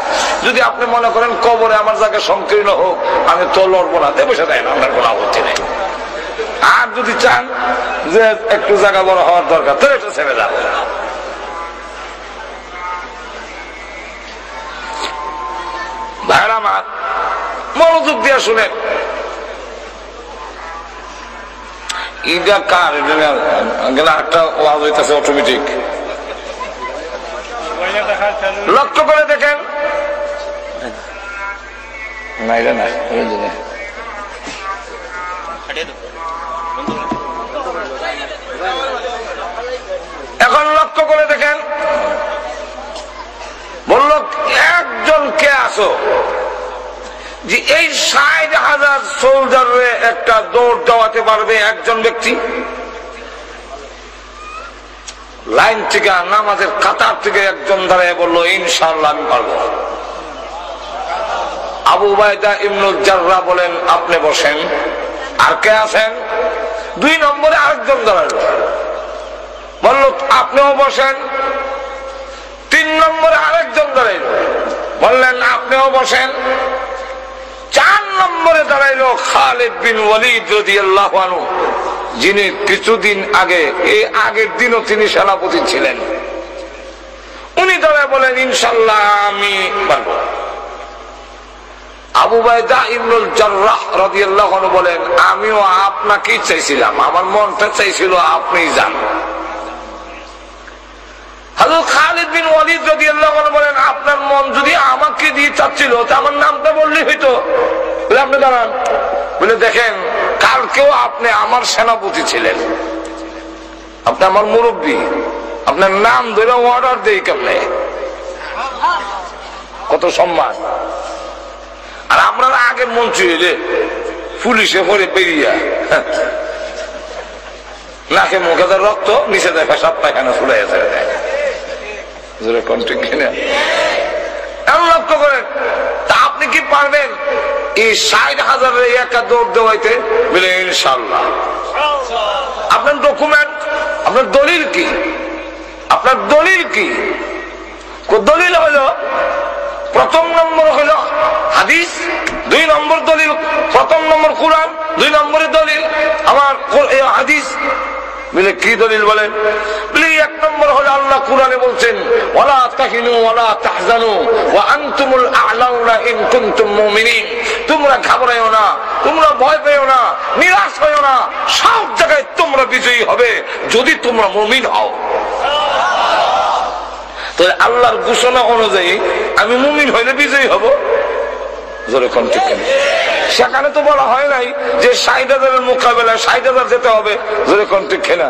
যদি আপনি মনে করেন কবরে আমার জায়গা সংকীর্ণ হোক, আমি তো লড়বো না, বসে দেয় না, আপনার কোনো আপত্তি নেই। আর যদি চান যে একটু জায়গা বড় হওয়ার দরকার, তো এটা ছেড়ে যান। ভাইরা আমার মনোযোগ দিয়ে শুনেন, ইটা কার? একটা ওয়াজ হইতেছে অটোমেটিক, লক্ষ্য করে দেখেন। না এটা না, এখন লক্ষ্য করে দেখেন, বলল একজন কে আসো যে এই ৬০,০০০ সোলজারে একটা দৌড় দেওয়াতে পারবে একজন ব্যক্তি? লাইন থেকে নামাজের কাতার থেকে একজন দাঁড়িয়ে বললো, ইনশাআল্লাহ আমি পারবো। আবু উবাইদা ইবনুল জাররাহ বলেন, আপনি বসেন। আর কে আছেন? ২ নম্বরে আরেকজন দাঁড়ালো, বলল আপনিও বসেন। ৩ নম্বরে আরেকজন দাঁড়াইলো, বললেন আপনিও বসেন। ৪ নম্বরে দাঁড়াইলো খালিদ বিন ওয়ালিদ রাদিয়াল্লাহু আনহু, যিনি কিছুদিন আগে, এই আগের দিনও তিনি সেনাপতি ছিলেন। উনি দাঁড়ায় বলেন, ইনশাআল্লাহ আমি পারবো। আবু উবাইদা ইবনুল জাররাহ রাদিয়াল্লাহু আনহু বলেন, আমিও আপনাকেই চাইছিলাম, আমার মনটা চাইছিল আপনি যান। হযরত খালিদ বিন ওয়ালিদ রাদিয়াল্লাহু আনহু বলেন, আপনার মন যদি আমাকে দিয়ে চাচ্ছিল তো আমার নামটা বললেই হইতো। বলে আপনি দাঁড়ান। বলে দেখেন, কালকেও আপনি আমার সেনাপতি ছিলেন, আপনি আমার মুরব্বী, আপনার নাম ধরে অর্ডার দেই কেমনে? কত সম্মান। আর আমরা আগে মন্ত্রী হইলে পুলিশে পরে বেরিয়া নাকে মুখে রক্ত, নিচে দেয় পেশাব পায়খানা ফুলাই ছেড়ে দেয়। লক্ষ্য করেন, তা আপনি কি পারবেন এই ৬০,০০০ একা দৌড় দেওয়াইতে? বলে ইনশাআল্লাহ। আপনার ডকুমেন্ট, আপনার দলিল কি? আপনার দলিল কি? দলিল হলো প্রথম নম্বর হলো হাদিস, ২ নম্বর দলিল, প্রথম নম্বর কুরআন, ২ নম্বরে দলিল আমার হাদিস। বলে কি দলিল বলেন? বলে ১ নম্বর হলো আল্লাহ কুরআনে বলছেন, ওয়ালা তাহিনু ওয়ালা তাহজানু ওয়া আনতুমুল আ'লাউনা ইন কুনতুম মুমিনিন। তোমরা ঘাবড়ায়ো না, তোমরা ভয় পেও না, নিরাশ হয়ো না, সব জায়গায় তোমরা বিজয়ী হবে যদি তোমরা মুমিন হও। তো আল্লাহর ঘোষণা অনুযায়ী আমি মুমিন হইলে বিজয়ী হব। জোরে কোন ঠিক কেন? সেখানে তো বলা হয় নাই যে 60,000-এর মোকাবেলায় 60,000 যেতে হবে, জোরে কোন ঠিক না?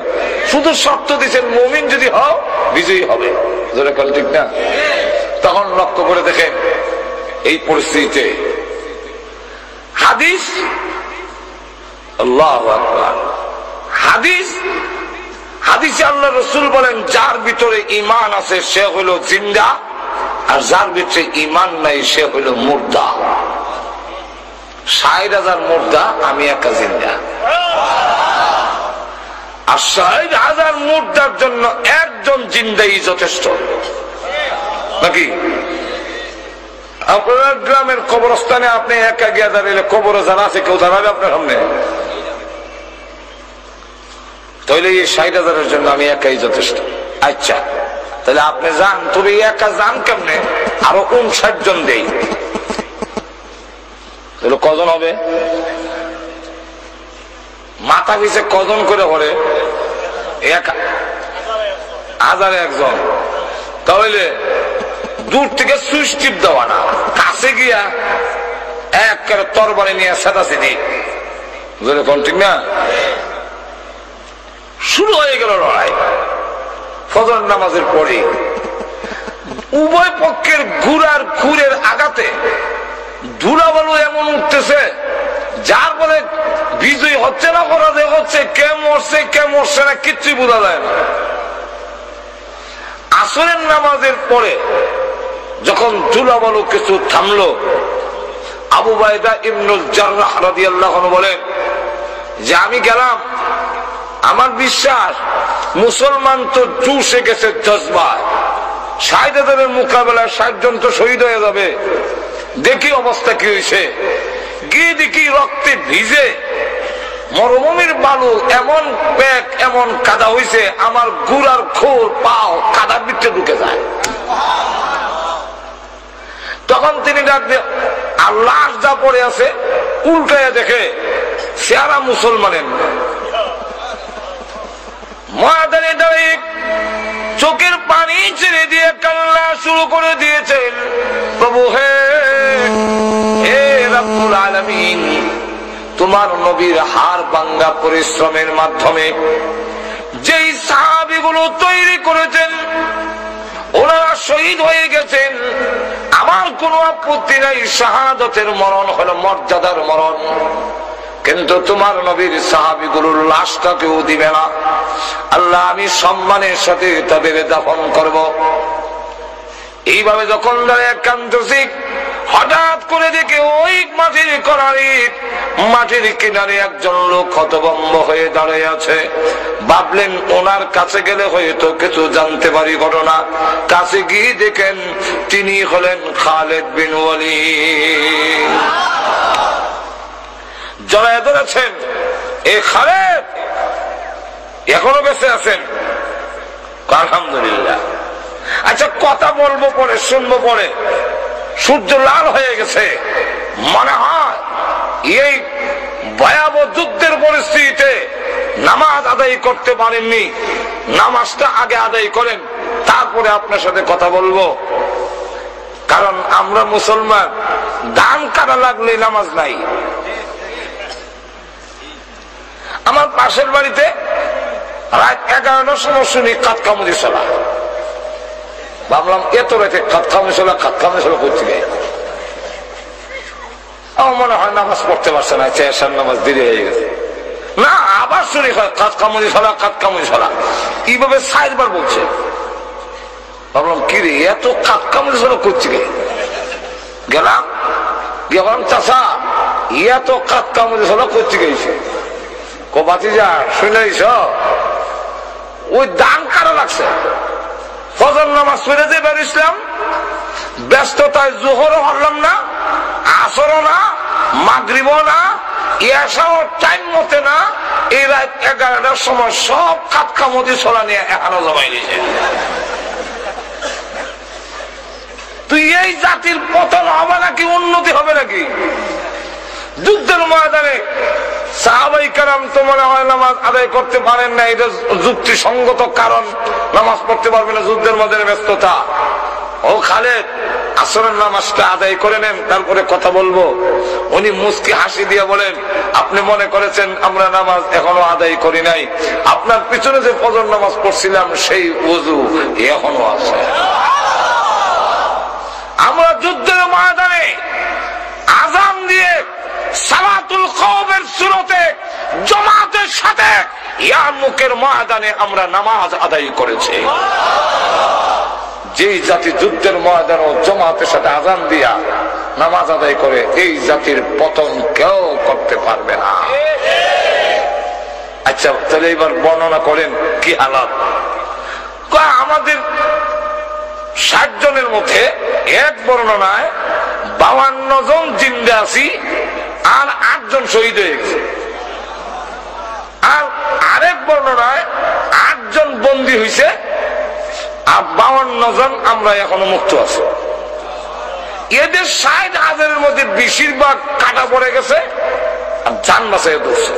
শুধু শর্ত দিচ্ছেন মুমিন যদি হও বিজয়ী হবে, জোরে কোন ঠিক না? তখন লক্ষ্য করে দেখেন এই পরিস্থিতিতে হাদিস, আল্লাহু আকবার, হাদিসে আল্লাহ রাসূল বলেন যার ভিতরে ঈমান আছে সে হলো জিন্দা, আর যার ভিতরে ঈমান নাই সে হলো মুর্দা। 60,000 মুর্দা, আমি একা জিন্দা। আর 60,000 মুর্দার জন্য একজন জিন্দাই যথেষ্ট নাকি? আপনার গ্রামের কবরস্থানে আপনি একা গিয়ে দাঁড়িয়ে কবরে যারা আছে কেউ দাঁড়াবে আপনার সামনে? তাহলে এই 60,000-এর জন্য আমি একাই যথেষ্ট। আচ্ছা, তাহলে আপনি যান, তবে একা যান কেমনে? আরো 59 জন দেই, তাহলে কজন হবে? মাথা পিছে কজন করে পড়ে? 1001 জন। তাহলে দূর থেকে সুইচ টিপ দেওয়া না, কাছে গিয়া এক করে তরবারি নিয়ে সেদাসিদি, কোন ঠিক না? শুরু হয়ে গেল লড়াই। ফজর নামাজের পরে উভয় পক্ষের ঘুরার খুরের আঘাতে ধুলাবালু এমন উঠতেছে যার ফলে বিজয়ী হচ্ছে না পরাজয় হচ্ছে, কে মরছে না কিচ্ছুই বোঝা যায় না। আসরের নামাজের পরে যখন ধুলাবালু কিছু থামলো, আবু বাইদা ইবনুল জাররাহ রাদিয়াল্লাহু আনহু বলেন যে আমি গেলাম, আমার বিশ্বাস মুসলমান তো চুষে গেছে জজবায়, 60,000-এর মোকাবেলায় 60 জন তো শহীদ হয়ে যাবে। দেখি অবস্থা কি হয়েছে, গিয়ে দেখি রক্তে ভিজে মরুভূমির বালু এমন প্যাক এমন কাদা হয়েছে, আমার গুড়ার খোর পাও কাদার ভিতরে ঢুকে যায়। তখন তিনি ডাক দিয়ে আল্লাহ যা পড়ে আছে উল্টায় দেখে চেহারা মুসলমানের, ময়দানে দাঁড়িয়ে চোখের পানি ছেড়ে দিয়ে কান্না শুরু করে দিয়েছেন, প্রভু হে রব্বুল আলামিন, তোমার নবীর হাড় ভাঙ্গা পরিশ্রমের মাধ্যমে যেই সাহাবীগুলো তৈরি করেছেন ওনারা শহীদ হয়ে গেছেন, আমার কোনো আপত্তি নাই, শাহাদাতের মরণ হলো মর্যাদার মরণ, কিন্তু তোমার নবীর সাহাবীগুলোর লাশটা কেউ দিবে না। আল্লাহ, আমি সম্মানের সাথে তাদের দাফন করব। এইভাবে যখন দাঁড়িয়ে কাঁদতেছি, হঠাৎ করে দেখে ওই মাটির কিনারে একজন লোক হতভম্ব হয়ে দাঁড়িয়ে আছে। ভাবলেন ওনার কাছে গেলে হয়তো কিছু জানতে পারি ঘটনা। কাছে গিয়ে দেখেন তিনি হলেন খালেদ বিন ওয়ালিদ। জড়ায় ধরেছেন, এ খালেদ এখনো বেঁচে আছেন? আলহামদুলিল্লাহ। আচ্ছা, কথা বলবো পরে, শুনবো পরে। সূর্য লাল হয়ে গেছে, মনে হয় এই ভয়াবহ যুদ্ধের পরিস্থিতিতে নামাজ আদায় করতে পারেননি, নামাজটা আগে আদায় করেন, তারপরে আপনার সাথে কথা বলবো। কারণ আমরা মুসলমান, ধান কাটা লাগলে নামাজ নাই। আমার পাশের বাড়িতে রাত 11টার সময় শুনি কাতকামুদি চলা। ভাবলাম এত রাতে কাতকামুদি চলা করতে গে, আমার মনে হয় নামাজ পড়তে পারছে না, এশার নামাজ দেরি হয়ে গেছে। না, আবার শুনি কাতকামুদি চলা, এইভাবে 4 বার বলছে। ভাবলাম কি রে, এত কাতকামুদি চলা করছে গে। গেলাম চাচা, এত কাতকামুদি চলা করতে গেছে। বাতিজা শুনেছ, ওই দান কারা লাগছে। ফজর নামাজ পড়ে যে বেরিয়েছিলাম, ব্যস্ততায় জোহরও হলাম না, আসরও না, মাগরিবও না, এসাও টাইম মতে না। এই রাত 11টার সময় সব কাতকামতি ছড়া নিয়ে এখানে জমাই দিয়েছে। তুই এই জাতির পতন হবে নাকি উন্নতি হবে নাকি? যুদ্ধের ময়দানে সাহাবাই কেরাম তো মনে হয় নামাজ আদায় করতে পারেন না, এটা যুক্তিসঙ্গত কারণ, নামাজ পড়তে পারবে না, যুদ্ধের মধ্যে ব্যস্ততা। ও খালেদ, আসরের নামাজটা আদায় করে নেন, তারপরে কথা বলবো। উনি মুস্কি হাসি দিয়ে বলেন, আপনি মনে করেছেন আমরা নামাজ এখনো আদায় করি নাই? আপনার পিছনে যে ফজর নামাজ পড়ছিলাম সেই ওযু এখনো আছে। আমরা যুদ্ধের ময়দানে আযান দিয়ে সালাতুল খাওফের সুরতে জামাতের সাথে ইয়ারমুকের ময়দানে আমরা নামাজ আদায় করেছি। যে জাতি যুদ্ধের ময়দান ও জামাতের সাথে আযান দিয়া নামাজ আদায় করে, এই জাতির পতন কেউ করতে পারবে না। আচ্ছা, তাহলে এবার বর্ণনা করেন কি হালাত। আমাদের 60 জনের মধ্যে এক বর্ণনায় 52 জন জিন্দা আছি, আর 8 জন শহীদ হয়ে গেছে। আর আরেক বর্ণনায় 8 জন বন্দী হয়েছে, আর 52 জন আমরা এখনো মুক্ত আছি। এদের 60,000-এর মধ্যে বেশিরভাগ কাটা পড়ে গেছে আর জান বাঁচাইয়া ধরছে।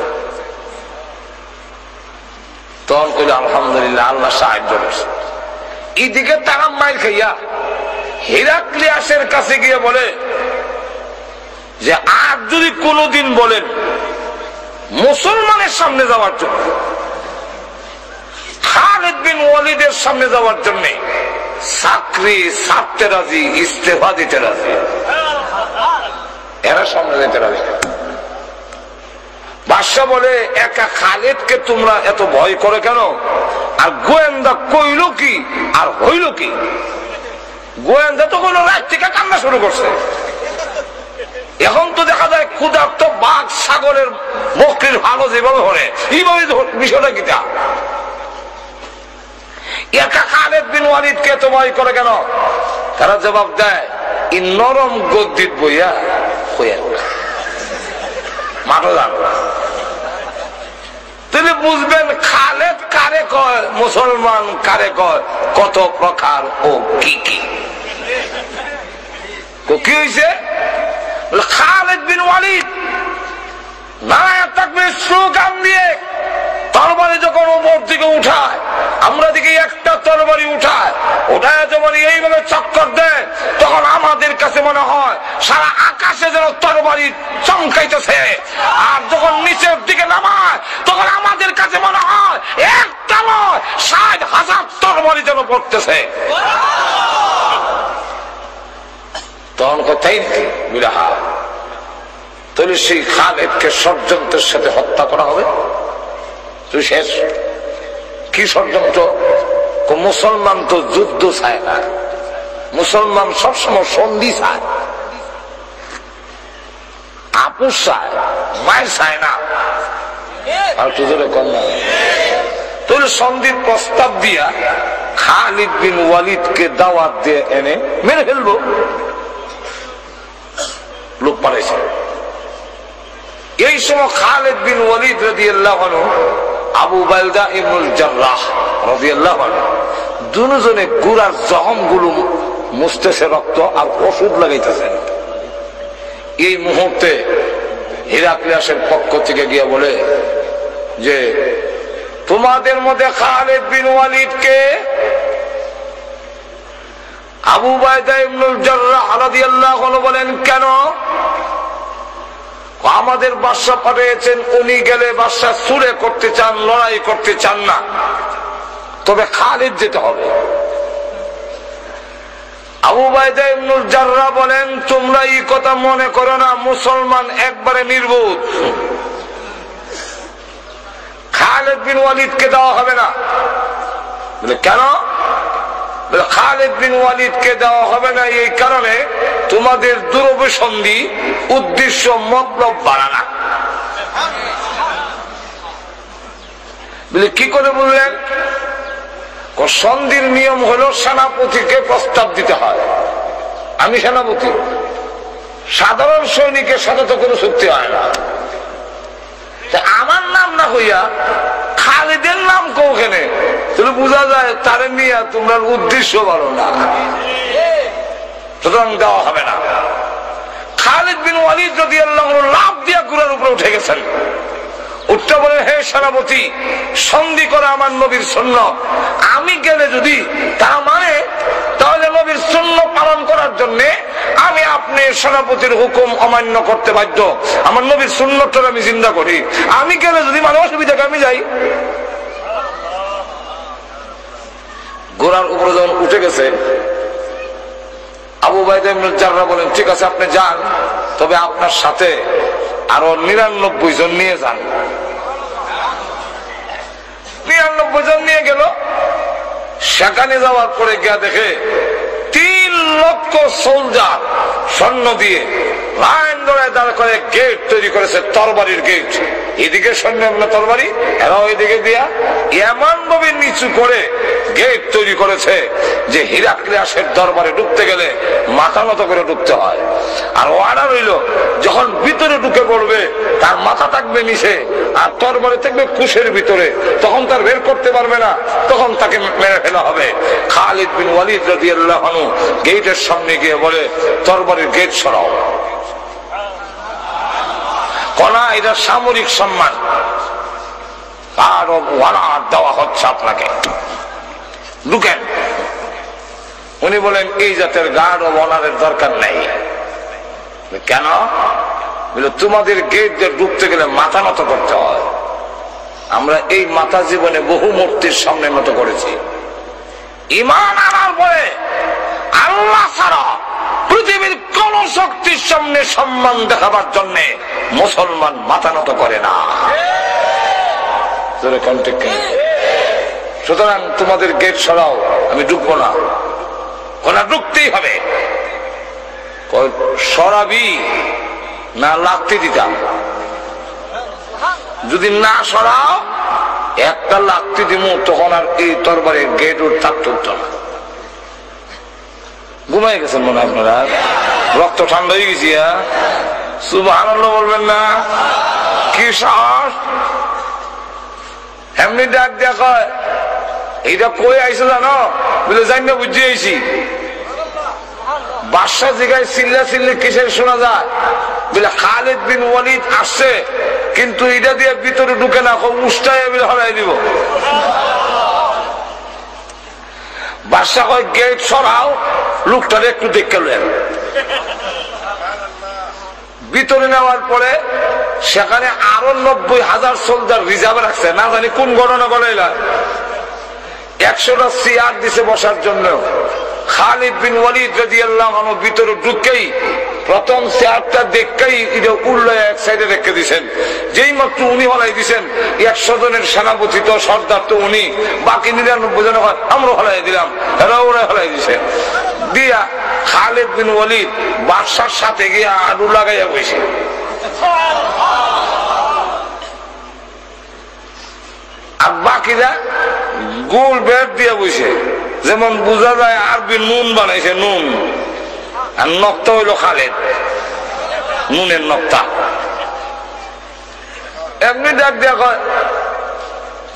তখন কইল আলহামদুলিল্লাহ, আল্লাহ সাহায্য করছে। এইদিকে তারা মাইর খাইয়া হেরাক্লিয়াসের কাছে গিয়ে বলে যে আর যদি কোনদিন বলেন মুসলমানের সামনে যাওয়ার জন্য, খালিদ বিন ওয়ালিদের সামনে যাওয়ার জন্য চাকরি ছাড়তে রাজি, ইস্তেফা দিতে রাজি, এরা সামনে যেতে রাজি। বাদশা বলে, একা খালিদকে তোমরা এত ভয় করে কেন? আর গোয়েন্দা কইল কি আর হইল কি? গোয়েন্দা তো কোন রাত থেকে কান্না শুরু করছে। এখন তো দেখা যায় ক্ষুধার্ত বাঘ ছাগলের বকরির ভালো যেভাবে হরে, এইভাবে বিষয়টা কিটা। একা খালিদ বিন ওয়ালিদকে এত ভয় করে কেন? তারা জবাব দেয়, এই নরম গদ্দিত বইয়া হইয়া মাঠো যান। তিনি বুঝবেন খালেদ কারে কয়, মুসলমান কারে কয়, কত প্রকার ও কি কি। কি হয়েছে? খালিদ বিন ওয়ালিদ নারায়ে তাকবীর স্লোগান দিয়ে তরবারি যখন উপর দিকে উঠায়, আমরা দিকে একটা তরবারি উঠায়, ওঠায় যখন এইভাবে চক্কর দেয়, তখন আমাদের কাছে মনে হয় সারা আকাশে যেন তরবারি চমকাইতেছে। আর যখন নিচের দিকে নামায়, তখন আমাদের কাছে মনে হয় একটা নয় 60,000 তরবারি যেন পড়তেছে। তখন কোথায় বিরাহা, তাহলে সেই খালিদকে ষড়যন্ত্রের সাথে হত্যা করা হবে। তুই শেষ কি ষড়যন্ত্র? মুসলমান তো যুদ্ধ চায় না, মুসলমান সবসময় সন্ধি চায়, আপুস চায়, মায়ের চায় না। আর তুজোরে কন্যা তাহলে সন্ধির প্রস্তাব দিয়া খালিদ বিন ওয়ালিদকে দাওয়াত দিয়ে এনে মেরে ফেলবো। লোক পালাইছে। এই সময় খালিদ বিন ওয়ালিদ রাদিয়াল্লাহু আনহু, আবু বাইদা ইবনুল জাররাহ রাদিয়াল্লাহু আনহু দুজনে গুড়ার জখমগুলো মুছতেছে, রক্ত আর ওষুধ লাগাইতেছেন। এই মুহূর্তে হেরাক্লিয়াসের পক্ষ থেকে গিয়ে বলে যে তোমাদের মধ্যে খালিদ বিন ওয়ালিদকে আবু বাইদা ইবনুল জাররাহ রাদিয়াল্লাহু আনহু বলেন কেন? আমাদের বাদশা পাঠিয়েছেন, উনি গেলে বাদশা সুরে করতে চান, লড়াই করতে চান না, তবে খালিদ যেতে হবে। আবু বাইদা ইবনুল জাররাহ বলেন তোমরা এই কথা মনে করো না, মুসলমান একবারে নির্বোধ, খালিদ বিন ওয়ালিদকে দেওয়া হবে না। বলে কেন? খালিদ বিন ওয়ালিদকে দেওয়া হবে না এই কারণে তোমাদের দুরভিসন্ধি উদ্দেশ্য মতলব বাড়ানা। বলে কি করে বললেন? সন্ধির নিয়ম হলো সেনাপতিকে প্রস্তাব দিতে হয়। আমি সেনাপতি, সাধারণ সৈনিকের সাথে তো কোনো চুক্তি হয় না। আমার নাম না হইয়া খালিদের নাম কোখানে, তাহলে বোঝা যায় তারে নিয়ে তোমরা উদ্দেশ্য ভালো না, সুতরাং দেওয়া হবে না। খালিদ বিন ওয়ালিদ রাদিয়াল্লাহু আনহু লাফ দিয়া ঘোড়ার উপরে উঠে গেছেন। উঠতে বলে হে সেনাপতি, সন্ধি করা আমার নবীর সুন্নাত, আমি গেলে যদি তারা মানে তাহলে নবীর শূন্য পালন করার জন্য আমি আপনি সেনাপতির হুকুম অমান্য করতে বাধ্য। আমার নবীর সুন্নতটা আমি জিন্দা করি, আমি গেলে যদি মানে অসুবিধাকে আমি যাই। ঘোড়ার উপরে যখন উঠে গেছে, আবু উবাইদা ইবনে জাররাহ বলেন, ঠিক আছে আপনি যান, তবে আপনার সাথে আরো 99 জন নিয়ে যান। 99 জন নিয়ে গেল। সেখানে যাওয়ার পরে গিয়া দেখে 3 লক্ষ সোলজার সৈন্য দিয়ে লাইন ধরে দাঁড় করে গেট তৈরি করেছে, তরবারির গেট। এদিকে সৈন্য তরবারি, এরাও এদিকে দিয়া এমন ভাবে নিচু করে গেট তৈরি করেছে যে হিরাক্লিয়াসের দরবারে ঢুকতে গেলে মাথা নত করে ঢুকতে হয়। আর অর্ডার হইল, যখন ভিতরে ঢুকে পড়বে তার মাথা থাকবে নিচে আর তরবারি থাকবে কুশের ভিতরে, তখন তার বের করতে পারবে না, তখন তাকে মেরে ফেলা হবে। খালিদ বিন ওয়ালিদ রাদিয়াল্লাহু আনহু গেটের সামনে গিয়ে বলে, তরবারির গেট সরাও। কনা এটা সামরিক সম্মান, আর ওয়ালার দেওয়া হচ্ছে আপনাকে, ঢুকেন। উনি বলেন, এই জাতের গার্ড ও ওয়ালারের দরকার নেই। কেন? তোমাদের গেট দিয়ে ঢুকতে গেলে মাথা নত করতে হয়। আমরা এই মাথা জীবনে বহু মূর্তির সামনে নত করেছি। ঈমান আনার পরে আল্লাহ ছাড়া পৃথিবীর কোন শক্তির সামনে সম্মান দেখাবার জন্য মুসলমান মাথা নত করে না। সুতরাং তোমাদের গেট সরাও, আমি ঢুকবো না। ওরা ঢুকতেই হবে। সরাবি না লাগতে দিতাম, যদি না সরাও একটা লাগতে দিব, তখন আর এই তরবারের গেট ওর থাকতে হতো না। ঘুমাই গেছেন মনে হয় আপনারা, রক্ত ঠান্ডা হয়ে গেছি। সুবহানাল্লাহ বলবেন না? কি সাহস! এমনি ডাক দিয়া কয়, এইটা কই আইছে জানো? বলে জানি না, বুঝে আইছি। বাদশা জিগায় চিল্লা চিল্লি কিসের শোনা যায়? বলে খালিদ বিন ওয়ালিদ আসছে, কিন্তু এটা দিয়ে ভিতরে ঢুকে না, উষ্টায় বলে হলাই দিব। বাদশা কয়, গেট সরাও, লোকটারে একটু দেখে নেন। ভিতরে নেওয়ার পরে সেখানে আরো 90,000 সোলজার রিজার্ভ রাখছে, না জানি কোন ঘটনা ঘটাইলা। 100টা চেয়ার দিছে বসার জন্য। খালিদ বিন ওয়ালিদ রাদিয়াল্লাহু আনহু ভিতরে ঢুকেই প্রথম চেয়ারটা দেখেই এটা উল্লে এক সাইডে রেখে দিয়েছেন। যেই মাত্র উনি হলাই দিয়েছেন, 100 জনের সেনাপতি তো সর্দার তো উনি, বাকি 99 জন আমরা হলাই দিলাম, এরা ওরা হলাই দিছে। দিয়া খালিদ বিন ওয়ালিদ বাদশার সাথে গিয়ে আলু লাগাইয়া বসে। আর বাকিরা গোল বেড দিয়ে বসে, যেমন বোঝা যায় আরবি নুন বানাইছে, নুন। আর নক্তা হইল খালেদ, নুনের নক্তা। এমনি ডাক দিয়া কয়,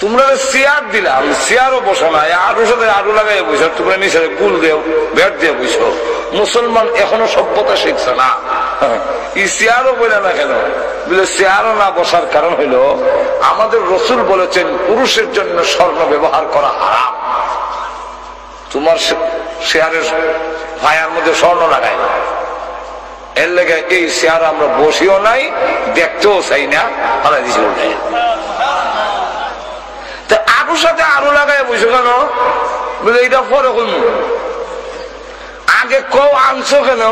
তোমরা চেয়ার দিলাম, চেয়ারও বসো না, আরুর সাথে আরু লাগাই বসো, তোমরা নিচে গুল দেও বেড দিয়ে বসো। মুসলমান এখনো সভ্যতা শিখছে না। এই চেয়ারও বলে না কেন? বলে চেয়ারও না বসার কারণ হইল, আমাদের রসুল বলেছেন পুরুষের জন্য স্বর্ণ ব্যবহার করা হারাম। তোমার চেয়ারের ভাইয়ার মধ্যে স্বর্ণ লাগাই না, এর লেগে এই চেয়ার আমরা বসিও নাই, দেখতেও চাই না, হারাই দিছি উল্টে। আরুর সাথে আরো লাগাই বসে কেন? বলে এটা পরে কোন আগে কও আনছো কেন?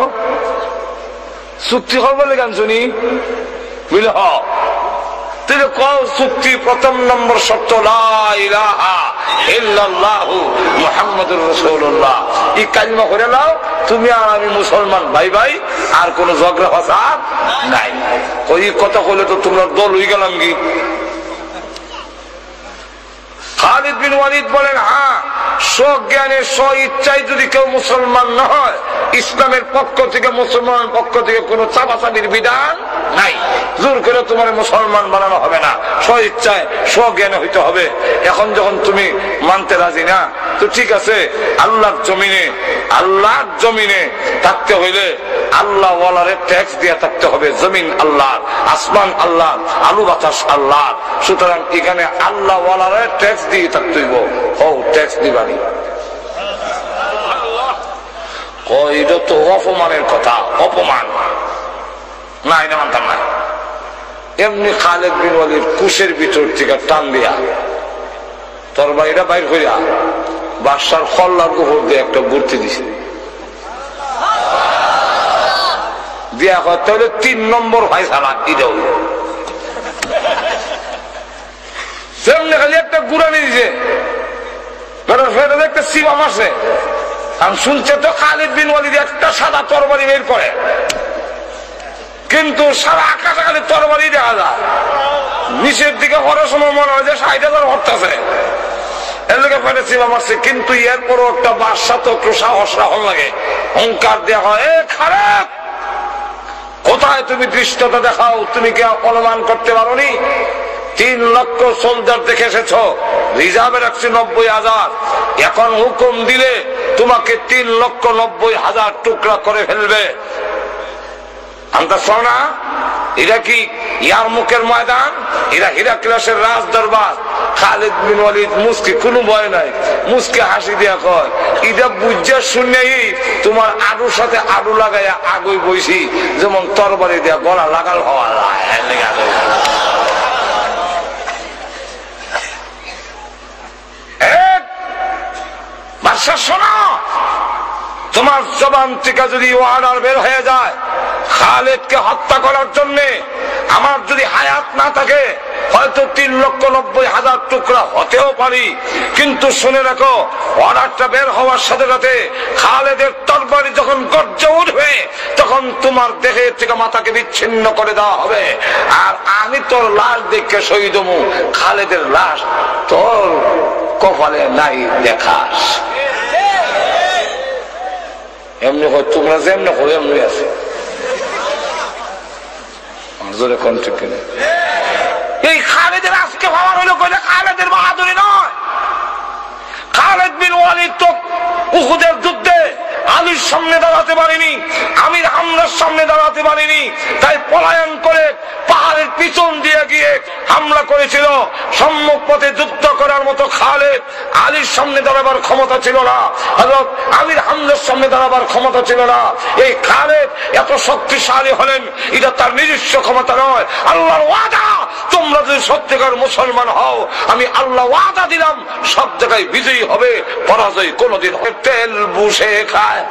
চুক্তি করবো লেগে আনছো নি? বুঝলে হ, তুমি কও চুক্তি প্রথম নম্বর শর্ত লা ইলাহা ইল্লাল্লাহু মুহাম্মাদুর রাসূলুল্লাহ। এই কালিমা করে নাও, তুমি আর আমি মুসলমান ভাই ভাই, আর কোন ঝগড়া ফাসাদ নাই। ওই কথা বলে তো তোমরা দল হয়ে গেলাম কি? খালিদ বিন ওয়ালিদ বলেন, হ্যাঁ, স্বজ্ঞানে স্ব ইচ্ছায় যদি কেউ মুসলমান না হয়, ইসলামের পক্ষ থেকে মুসলমানের পক্ষ থেকে কোনো চাপাচাপির বিধান নাই। জোর করে তোমার মুসলমান বানানো হবে না, স্ব ইচ্ছায় স্বজ্ঞানে হইতে হবে। এখন যখন তুমি মানতে রাজি না, তো ঠিক আছে, আল্লাহর জমিনে থাকতে হইলে আল্লাহ ওয়ালারে ট্যাক্স দিয়ে থাকতে হবে। জমিন আল্লাহ, আসমান আল্লাহ, আলু বাতাস আল্লাহ। সুতরাং এখানে আল্লাহ ওয়ালারে ট্যাক্স দিয়ে থাকতে হইব। ও ট্যাক্স দিবানি। এটা তো অপমানের কথা, অপমান না, এটা মানতাম না। এমনি খালেদ বিন ওয়ালিদ কুশের ভিতর থেকে টান দিয়া তরবারিটা বাইর করিয়া বাদশার কল্লার উপর দিয়ে একটা বুদ্ধি দিছে, দিয়া হয়তো হলে 3 নম্বর ফায়সালা এটাও। সেমনি খালি একটা গুড়ানি দিছে, একটা সিবা মারছে। আমি শুনছে তো খালিদ বিন ওয়ালিদ একটা সাদা তরবারি বের করে, কিন্তু সারা আকাশে খালি তরবারি দেখা যায়। নিচের দিকে হওয়ার সময় মনে হয় যে 60,000 হরতেছে, এর লোকে ফেলে সিবা মারছে। কিন্তু এরপরও একটা বাদশা তো একটু সাহস রাখল লাগে, অহংকার দেওয়া হয়, এ খালেদ কোথায় তুমি দৃষ্টতা দেখাও, তুমি কি অনুমান করতে পারোনি 3 লক্ষ সোলজার দেখে এসেছ, রিজার্ভে রাখছি 90,000, এখন হুকুম দিলে তোমাকে 3,90,000 টুকরা করে ফেলবে। আমরা শোনা, এরা কি ইয়ার মুখের ময়দান, এরা হিরাক্লিয়াসের রাজ দরবার। খালিদ বিন ওয়ালিদ মুস্কি, কোনো ভয় নাই, মুস্কি হাসি দিয়া কয়, এটা বুঝা শুনেই তোমার আলুর সাথে আলু লাগাইয়া আগুই বইছি, যেমন তরবারি দিয়া গলা লাগাল হওয়া বাদশা। শোনো, তোমার জবান থেকে যদি অর্ডার বের হয়ে যায় খালেদকে হত্যা করার জন্য, আমার যদি হায়াত না থাকে হয়তো 3,90,000 টুকরা হতেও পারি, কিন্তু শুনে রাখো অর্ডারটা বের হওয়ার সাথে সাথে খালেদের তরবারি যখন গর্জে উঠবে তখন তোমার দেহের থেকে মাথাকে বিচ্ছিন্ন করে দেওয়া হবে। আর আমি তোর লাশ দেখে শহীদ হবো, খালেদের লাশ তোর কপালে নাই দেখাস। এমনি হয় তোমরা যেমনি হয় এমনি আছে, এই খালেদের আজকে ভাবার হইলো কইলে খালেদের বাহাদুরি নয়। খালেদ বিন ওয়ালিদ তো উহুদের যুদ্ধে আলীর সামনে দাঁড়াতে পারেনি, আমির হামলার সামনে দাঁড়াতে পারেনি, তাই পলায়ন করে পাহাড়ের পিছন দিয়ে গিয়ে হামলা করেছিল। সম্মুখ পথে যুদ্ধ করার মতো খালেদ আলীর সামনে দাঁড়াবার ক্ষমতা ছিল না, হযরত আমির হামলার সামনে দাঁড়াবার ক্ষমতা ছিল না। এই খালেদ এত শক্তিশালী হলেন, এটা তার নিজস্ব ক্ষমতা নয়, আল্লাহর ওয়াদা। তোমরা যদি সত্যিকার মুসলমান হও, আমি আল্লাহ ওয়াদা দিলাম সব জায়গায় বিজয়ী হবে, পরাজয় কোনোদিন তেল বুঝে খায়।